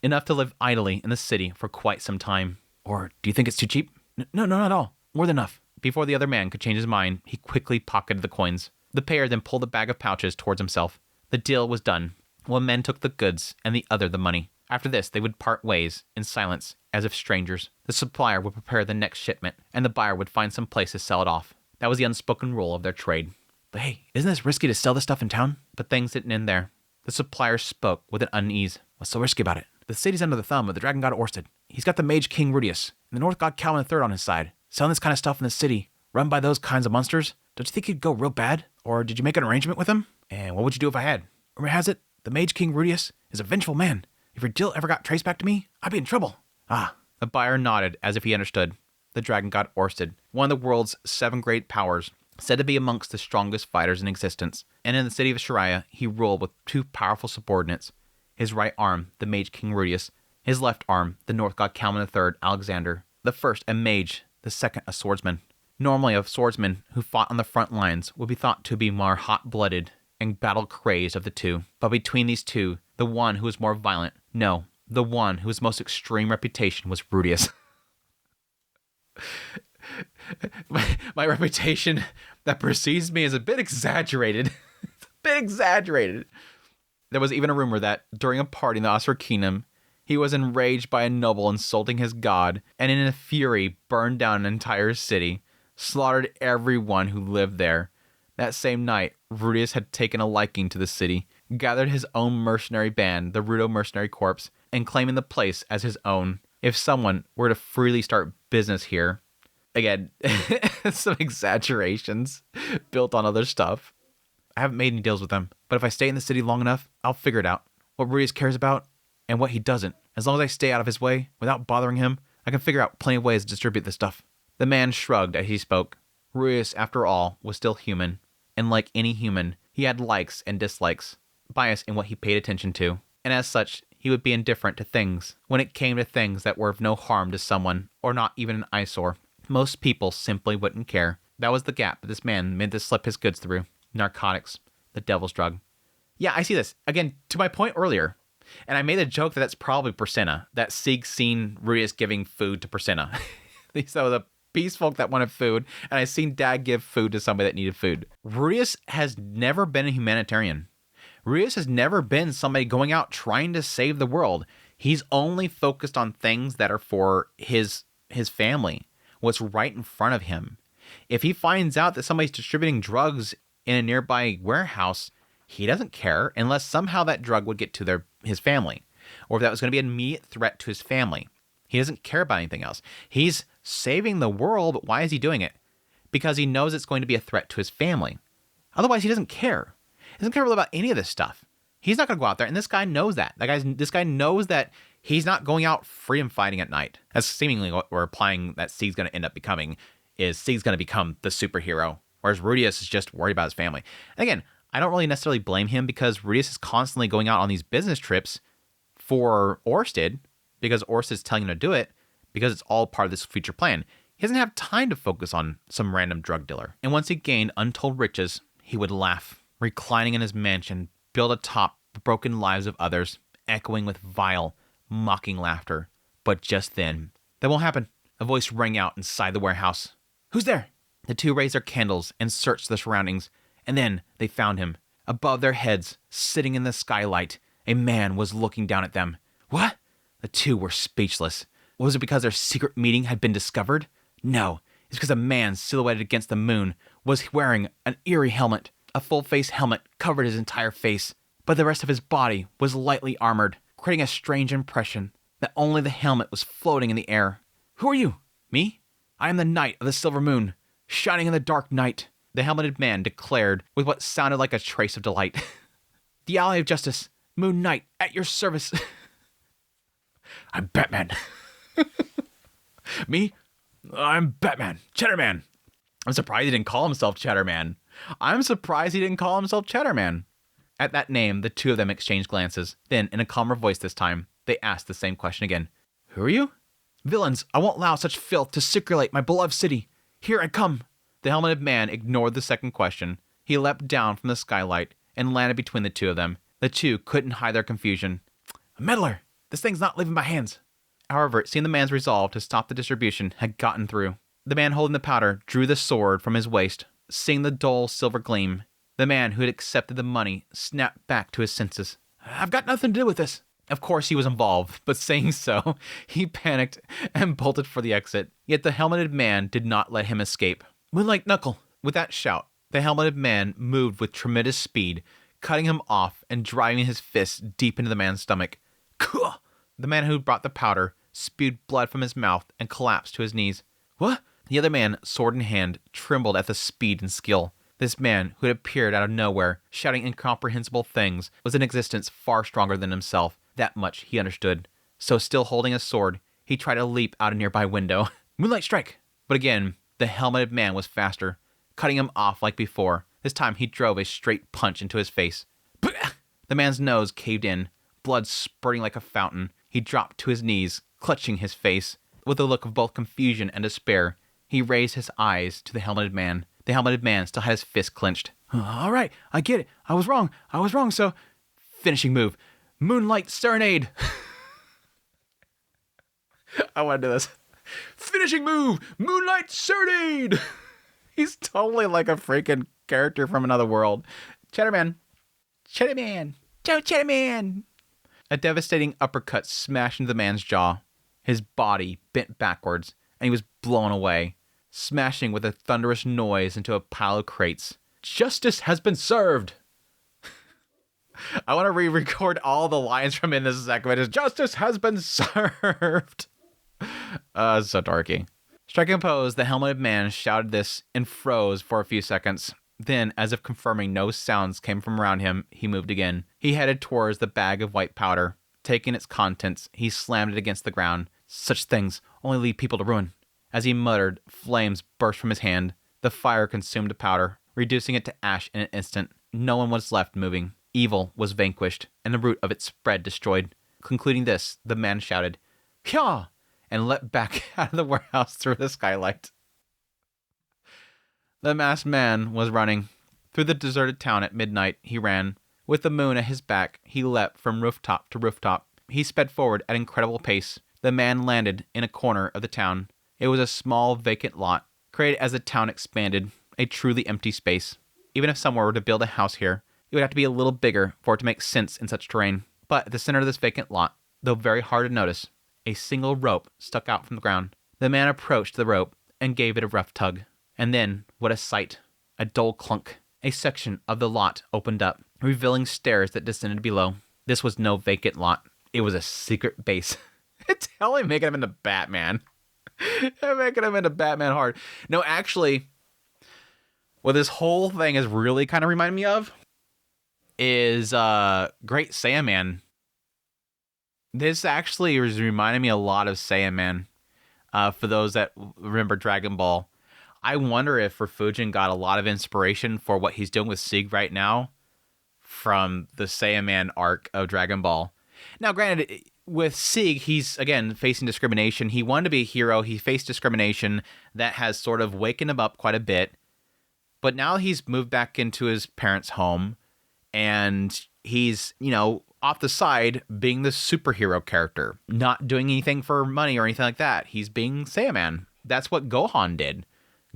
Enough to live idly in the city for quite some time. Or do you think it's too cheap? No, not at all. More than enough. Before the other man could change his mind, he quickly pocketed the coins. The pair then pulled the bag of pouches towards himself. The deal was done. One man took the goods and the other the money. After this, they would part ways, in silence, as if strangers. The supplier would prepare the next shipment, and the buyer would find some place to sell it off. That was the unspoken rule of their trade. But hey, isn't this risky to sell this stuff in town? But things didn't end there. The supplier spoke with an unease. What's so risky about it? The city's under the thumb of the dragon god Orsted. He's got the mage king Rudius, and the north god Calvin III on his side. Selling this kind of stuff in the city, run by those kinds of monsters, don't you think it'd go real bad? Or did you make an arrangement with him? And what would you do if I had? Rumor has it, the mage king Rudius is a vengeful man. If your deal ever got traced back to me, I'd be in trouble. Ah. The buyer nodded as if he understood. The dragon god Orsted, one of the world's 7 great powers, said to be amongst the strongest fighters in existence. And in the city of Shiraya, he ruled with 2 powerful subordinates. His right arm, the mage king Rudius. His left arm, the north god Calvin III, Alexander. The first a mage, the second a swordsman. Normally a swordsman who fought on the front lines would be thought to be more hot-blooded and battle-crazed of the 2. But between these 2, the one who was more violent, no, the one whose most extreme reputation was Rudius. my reputation that precedes me is a bit exaggerated. It's a bit exaggerated. There was even a rumor that during a party in the Osra Kingdom, he was enraged by a noble insulting his god, and in a fury burned down an entire city, slaughtered everyone who lived there. That same night, Rudius had taken a liking to the city, gathered his own mercenary band, the Rudo Mercenary Corps, and claiming the place as his own. If someone were to freely start business here, again, some exaggerations built on other stuff. I haven't made any deals with them, but if I stay in the city long enough, I'll figure it out. What Rudius cares about and what he doesn't. As long as I stay out of his way, without bothering him, I can figure out plenty of ways to distribute this stuff. The man shrugged as he spoke. Rudius, after all, was still human, and like any human, he had likes and dislikes, bias in what he paid attention to, and as such, he would be indifferent to things when it came to things that were of no harm to someone, or not even an eyesore. Most people simply wouldn't care. That was the gap that this man meant to slip his goods through. Narcotics. The devil's drug. Yeah, I see this. Again, to my point earlier, and I made the joke that that's probably Persenna, that Sieg's seen Rudius giving food to Persenna. So the peace folk that wanted food, and I seen Dad give food to somebody that needed food. Rudius has never been a humanitarian. Rudius has never been somebody going out trying to save the world. He's only focused on things that are for his family, what's right in front of him. If he finds out that somebody's distributing drugs in a nearby warehouse, he doesn't care unless somehow that drug would get to his family, or if that was going to be an immediate threat to his family. He doesn't care about anything else. He's saving the world, but why is he doing it? Because he knows it's going to be a threat to his family. Otherwise, he doesn't care. He doesn't care really about any of this stuff. He's not going to go out there, and this guy knows that. This guy knows that he's not going out freedom fighting at night. That's seemingly what we're implying that Sieg's going to end up becoming, is Sieg's going to become the superhero, whereas Rudius is just worried about his family. And again, I don't really necessarily blame him because Rudius is constantly going out on these business trips for Orsted, because Orsted's telling him to do it, because it's all part of this future plan. He doesn't have time to focus on some random drug dealer. And once he gained untold riches, he would laugh, reclining in his mansion, built atop the broken lives of others, echoing with vile, mocking laughter. But just then, that won't happen. A voice rang out inside the warehouse. Who's there? The two raised their candles and searched the surroundings, and then they found him. Above their heads, sitting in the skylight, a man was looking down at them. What? The two were speechless. Was it because their secret meeting had been discovered? No, it's because a man silhouetted against the moon was wearing an eerie helmet. A full-face helmet covered his entire face, but the rest of his body was lightly armored, creating a strange impression that only the helmet was floating in the air. Who are you? Me? I am the Knight of the Silver Moon, shining in the dark night, the helmeted man declared with what sounded like a trace of delight. The ally of justice, Moon Knight, at your service. I'm Batman. Me? I'm Batman. Cheddarman. I'm surprised he didn't call himself Cheddarman. At that name, the two of them exchanged glances. Then, in a calmer voice this time, they asked the same question again. Who are you? Villains, I won't allow such filth to circulate my beloved city. Here I come. The helmeted man ignored the second question. He leapt down from the skylight and landed between the two of them. The two couldn't hide their confusion. A meddler! This thing's not leaving my hands. However, it seemed the man's resolve to stop the distribution had gotten through. The man holding the powder drew the sword from his waist. Seeing the dull silver gleam, the man who had accepted the money snapped back to his senses. I've got nothing to do with this. Of course he was involved, but saying so, he panicked and bolted for the exit. Yet the helmeted man did not let him escape. Moonlight Knuckle! With that shout, the helmeted man moved with tremendous speed, cutting him off and driving his fists deep into the man's stomach. Kuh! The man who brought the powder spewed blood from his mouth and collapsed to his knees. What? The other man, sword in hand, trembled at the speed and skill. This man, who had appeared out of nowhere, shouting incomprehensible things, was in existence far stronger than himself. That much he understood. So still holding his sword, he tried to leap out a nearby window. Moonlight strike! But again, the helmeted man was faster, cutting him off like before. This time he drove a straight punch into his face. The man's nose caved in, blood spurting like a fountain. He dropped to his knees, clutching his face. With a look of both confusion and despair, he raised his eyes to the helmeted man. The helmeted man still had his fist clenched. All right, I get it. I was wrong, so... Finishing move. Moonlight Serenade. I want to do this. Finishing move. Moonlight Serenade. He's totally like a freaking character from another world. Cheddarman. Cheddarman. Joe Cheddarman. A devastating uppercut smashed into the man's jaw. His body bent backwards, and he was blown away, smashing with a thunderous noise into a pile of crates. Justice has been served! I want to re-record all the lines from in this segment. Justice has been served! So darky. Striking a pose, the helmeted man shouted this and froze for a few seconds. Then, as if confirming no sounds came from around him, he moved again. He headed towards the bag of white powder. Taking its contents, he slammed it against the ground. Such things only lead people to ruin. As he muttered, flames burst from his hand. The fire consumed the powder, reducing it to ash in an instant. No one was left moving. Evil was vanquished, and the root of its spread destroyed. Concluding this, the man shouted, "Hyah!" and leapt back out of the warehouse through the skylight. The masked man was running. Through the deserted town at midnight, he ran. With the moon at his back, he leapt from rooftop to rooftop. He sped forward at incredible pace. The man landed in a corner of the town. It was a small, vacant lot, created as the town expanded, a truly empty space. Even if someone were to build a house here, it would have to be a little bigger for it to make sense in such terrain. But at the center of this vacant lot, though very hard to notice, a single rope stuck out from the ground. The man approached the rope and gave it a rough tug. And then, what a sight! A dull clunk. A section of the lot opened up, revealing stairs that descended below. This was no vacant lot. It was a secret base. It's hell making him into Batman. They're making him into Batman hard. No, actually, what this whole thing is really kind of reminding me of is Great Saiyaman. This actually is reminding me a lot of Saiyaman. For those that remember Dragon Ball, I wonder if Refugin got a lot of inspiration for what he's doing with Sig right now from the Saiyaman arc of Dragon Ball. Now, granted, with Sieg, he's, again, facing discrimination. He wanted to be a hero. He faced discrimination that has sort of wakened him up quite a bit. But now he's moved back into his parents' home, and he's, off the side being the superhero character, not doing anything for money or anything like that. He's being Saiyaman. That's what Gohan did.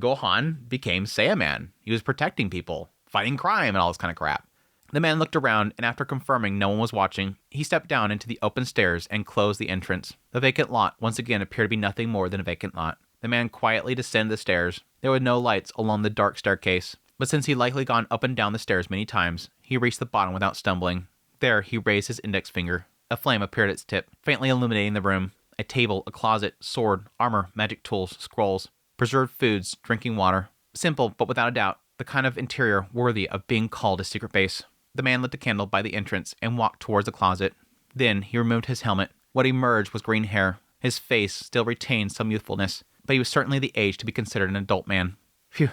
Gohan became Saiyaman. He was protecting people, fighting crime, and all this kind of crap. The man looked around, and after confirming no one was watching, he stepped down into the open stairs and closed the entrance. The vacant lot once again appeared to be nothing more than a vacant lot. The man quietly descended the stairs. There were no lights along the dark staircase, but since he'd likely gone up and down the stairs many times, he reached the bottom without stumbling. There, he raised his index finger. A flame appeared at its tip, faintly illuminating the room. A table, a closet, sword, armor, magic tools, scrolls, preserved foods, drinking water. Simple, but without a doubt, the kind of interior worthy of being called a secret base. The man lit a candle by the entrance and walked towards the closet. Then he removed his helmet. What emerged was green hair. His face still retained some youthfulness, but he was certainly the age to be considered an adult man. Phew.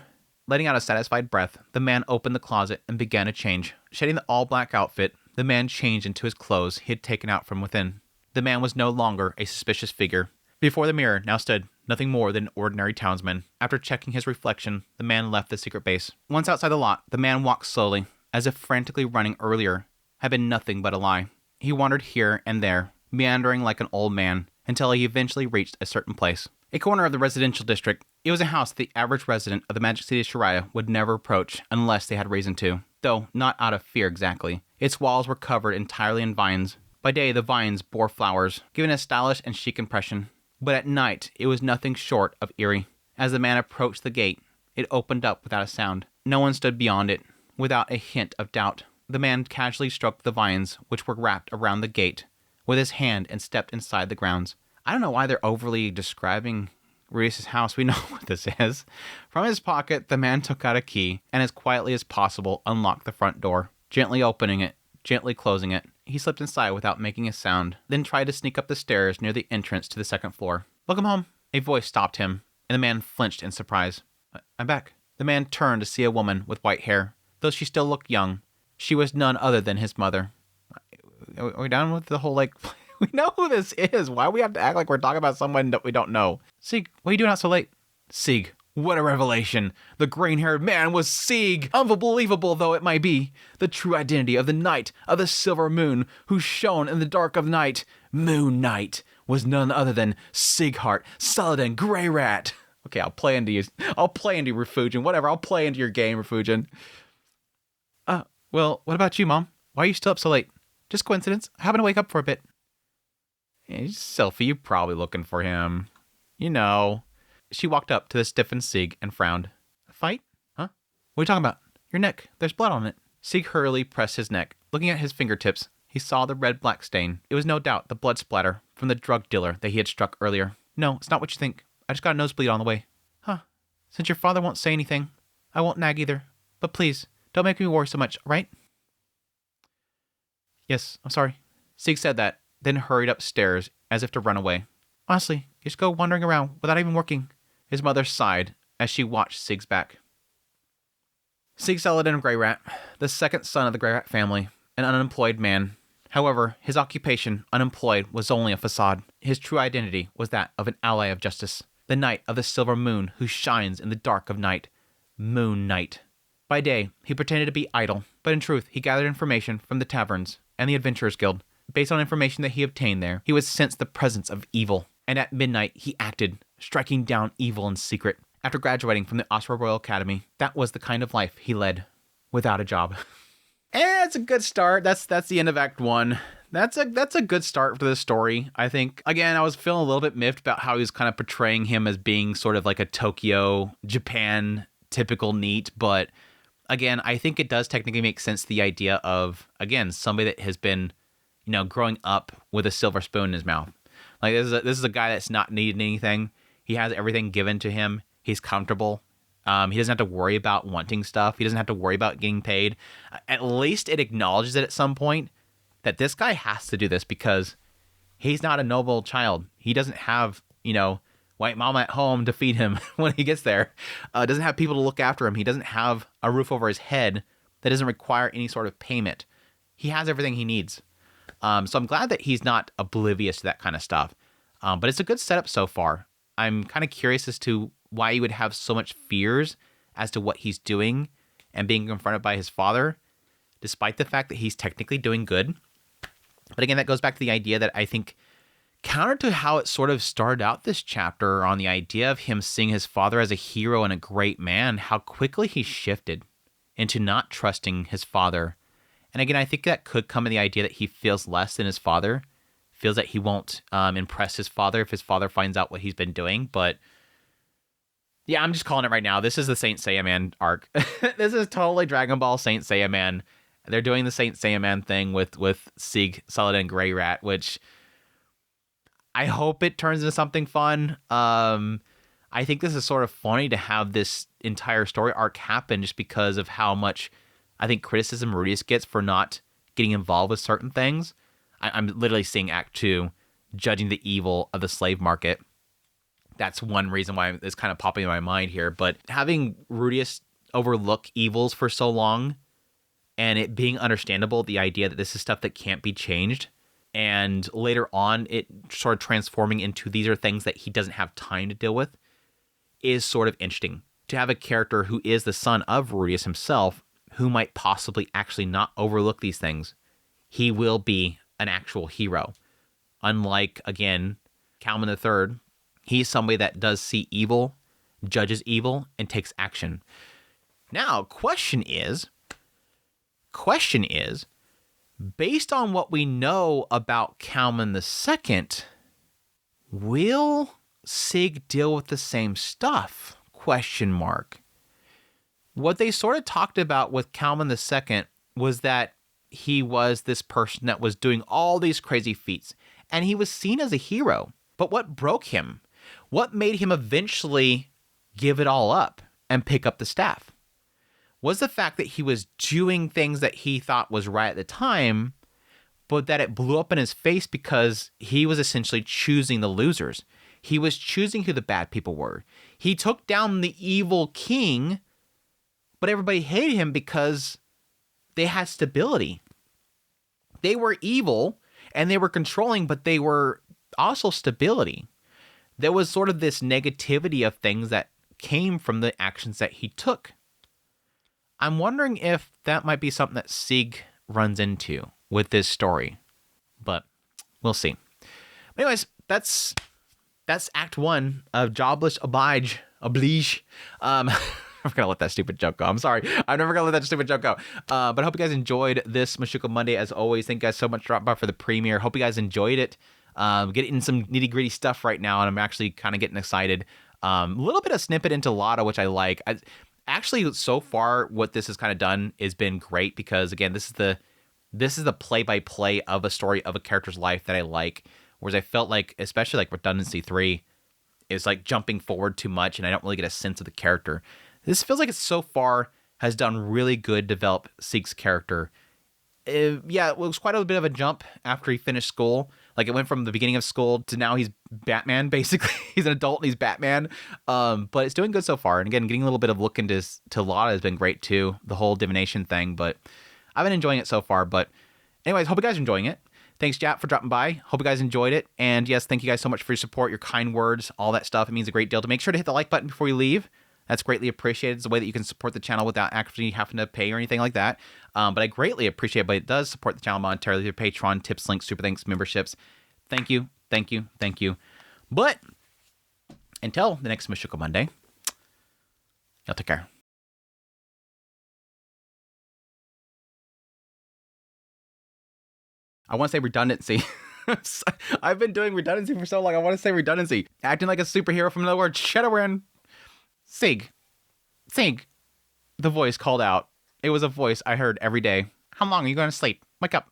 Letting out a satisfied breath, the man opened the closet and began to change. Shedding the all-black outfit, the man changed into his clothes he had taken out from within. The man was no longer a suspicious figure. Before the mirror now stood nothing more than an ordinary townsman. After checking his reflection, the man left the secret base. Once outside the lot, the man walked slowly, as if frantically running earlier had been nothing but a lie. He wandered here and there, meandering like an old man, until he eventually reached a certain place. A corner of the residential district. It was a house the average resident of the Magic City of Shiraya would never approach unless they had reason to, though not out of fear exactly. Its walls were covered entirely in vines. By day, the vines bore flowers, giving a stylish and chic impression, but at night it was nothing short of eerie. As the man approached the gate, it opened up without a sound. No one stood beyond it, without a hint of doubt. The man casually stroked the vines, which were wrapped around the gate, with his hand and stepped inside the grounds. I don't know why they're overly describing Reese's house. We know what this is. From his pocket, the man took out a key and as quietly as possible unlocked the front door, gently opening it, gently closing it. He slipped inside without making a sound, then tried to sneak up the stairs near the entrance to the second floor. "Welcome home." A voice stopped him, and the man flinched in surprise. "I'm back." The man turned to see a woman with white hair. Though she still looked young, she was none other than his mother. Are we done with the whole, we know who this is. Why do we have to act like we're talking about someone that we don't know? Sieg, what are you doing out so late? Sieg, what a revelation. The green-haired man was Sieg. Unbelievable though it might be. The true identity of the Knight of the Silver Moon who shone in the dark of night, Moon Knight, was none other than Sieghart Saladin Greyrat. Okay, I'll play into you, Refugin. Whatever, I'll play into your game, Refugin. Well, what about you, Mom? Why are you still up so late? Just coincidence. I happened to wake up for a bit. Hey, Sylphie, you're probably looking for him. She walked up to the stiffened Sieg and frowned. A fight? Huh? What are you talking about? Your neck. There's blood on it. Sieg hurriedly pressed his neck. Looking at his fingertips, he saw the red-black stain. It was no doubt the blood splatter from the drug dealer that he had struck earlier. No, it's not what you think. I just got a nosebleed on the way. Huh. Since your father won't say anything, I won't nag either. But please, don't make me worry so much, right? Yes, I'm sorry. Sieg said that, then hurried upstairs as if to run away. Honestly, you just go wandering around without even working. His mother sighed as she watched Sieg's back. Sieg Saladin Greyrat, the second son of the Greyrat family, an unemployed man. However, his occupation, unemployed, was only a facade. His true identity was that of an ally of justice, the Knight of the Silver Moon who shines in the dark of night, Moon Knight. By day, he pretended to be idle, but in truth, he gathered information from the taverns and the Adventurers Guild. Based on information that he obtained there, he would sense the presence of evil, and at midnight, he acted, striking down evil in secret. After graduating from the Osra Royal Academy, that was the kind of life he led, without a job. It's a good start. That's the end of Act 1. That's a good start for this story, I think. Again, I was feeling a little bit miffed about how he was kind of portraying him as being sort of like a Tokyo, Japan typical NEET, but again, I think it does technically make sense, the idea of, again, somebody that has been, growing up with a silver spoon in his mouth. Like, this is a guy that's not needing anything. He has everything given to him. He's comfortable. He doesn't have to worry about wanting stuff. He doesn't have to worry about getting paid. At least it acknowledges it at some point that this guy has to do this because he's not a noble child. He doesn't have, white mama at home to feed him when he gets there. Doesn't have people to look after him. He doesn't have a roof over his head that doesn't require any sort of payment. He has everything he needs. So I'm glad that he's not oblivious to that kind of stuff. But it's a good setup so far. I'm kind of curious as to why he would have so much fears as to what he's doing and being confronted by his father, despite the fact that he's technically doing good. But again, that goes back to the idea that I think counter to how it sort of started out this chapter on the idea of him seeing his father as a hero and a great man, how quickly he shifted into not trusting his father. And again, I think that could come in the idea that he feels less than his father, feels that he won't impress his father if his father finds out what he's been doing. But yeah, I'm just calling it right now. This is the Saint Saiyaman arc. This is totally Dragon Ball Saint Saiyaman. They're doing the Saint Saiyaman thing with Sieg, Saladin, Grey Rat, which I hope it turns into something fun. I think this is sort of funny to have this entire story arc happen just because of how much I think criticism Rudius gets for not getting involved with certain things. I'm literally seeing Act 2 judging the evil of the slave market. That's one reason why it's kind of popping in my mind here. But having Rudius overlook evils for so long and it being understandable, the idea that this is stuff that can't be changed, and later on it sort of transforming into these are things that he doesn't have time to deal with, is sort of interesting. To have a character who is the son of Rudius himself, who might possibly actually not overlook these things. He will be an actual hero. Unlike, again, Kalman III, he's somebody that does see evil, judges evil, and takes action. Now, question is, based on what we know about Kalman II, will Sig deal with the same stuff? Question mark. What they sort of talked about with Kalman II was that he was this person that was doing all these crazy feats, and he was seen as a hero. But what broke him? What made him eventually give it all up and pick up the staff? Was the fact that he was doing things that he thought was right at the time, but that it blew up in his face because he was essentially choosing the losers. He was choosing who the bad people were. He took down the evil king, but everybody hated him because they had stability. They were evil and they were controlling, but they were also stability. There was sort of this negativity of things that came from the actions that he took. I'm wondering if that might be something that Sieg runs into with this story, but we'll see. Anyways, that's Act 1 of Jobless Oblige. I'm gonna let that stupid joke go. I'm sorry. I'm never gonna let that stupid joke go. But I hope you guys enjoyed this Mushoku Monday. As always, thank you guys so much for dropping by for the premiere. Hope you guys enjoyed it. Getting some nitty gritty stuff right now, and I'm actually kind of getting excited. A little bit of snippet into Lada, which I like. Actually, so far, what this has kind of done has been great because, again, this is the play-by-play of a story of a character's life that I like. Whereas I felt like, especially like Redundancy 3, is like jumping forward too much, and I don't really get a sense of the character. This feels like it so far has done really good to develop Sieg's character. Yeah, it was quite a bit of a jump after he finished school. Like, it went from the beginning of school to now he's Batman, basically. He's an adult and he's Batman. But it's doing good so far. And again, getting a little bit of look into Lada has been great too. The whole divination thing. But I've been enjoying it so far. But anyways, hope you guys are enjoying it. Thanks, Jap, for dropping by. Hope you guys enjoyed it. And yes, thank you guys so much for your support, your kind words, all that stuff. It means a great deal. To make sure to hit the like button before you leave. That's greatly appreciated. It's a way that you can support the channel without actually having to pay or anything like that. But I greatly appreciate it. But it does support the channel monetarily through Patreon, tips, links, super thanks, memberships. Thank you, thank you, thank you. But until the next Mushoku Monday, y'all take care. I want to say redundancy. I've been doing redundancy for so long. I want to say redundancy. Acting like a superhero from another world. Shadowrun. Sig. The voice called out. It was a voice I heard every day. How long are you going to sleep? Wake up.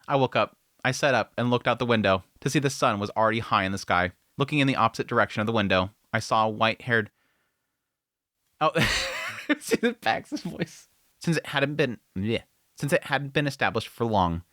I woke up. I sat up and looked out the window to see the sun was already high in the sky. Looking in the opposite direction of the window, I saw a white-haired... Oh, see the Pax's voice. Since it hadn't been established for long,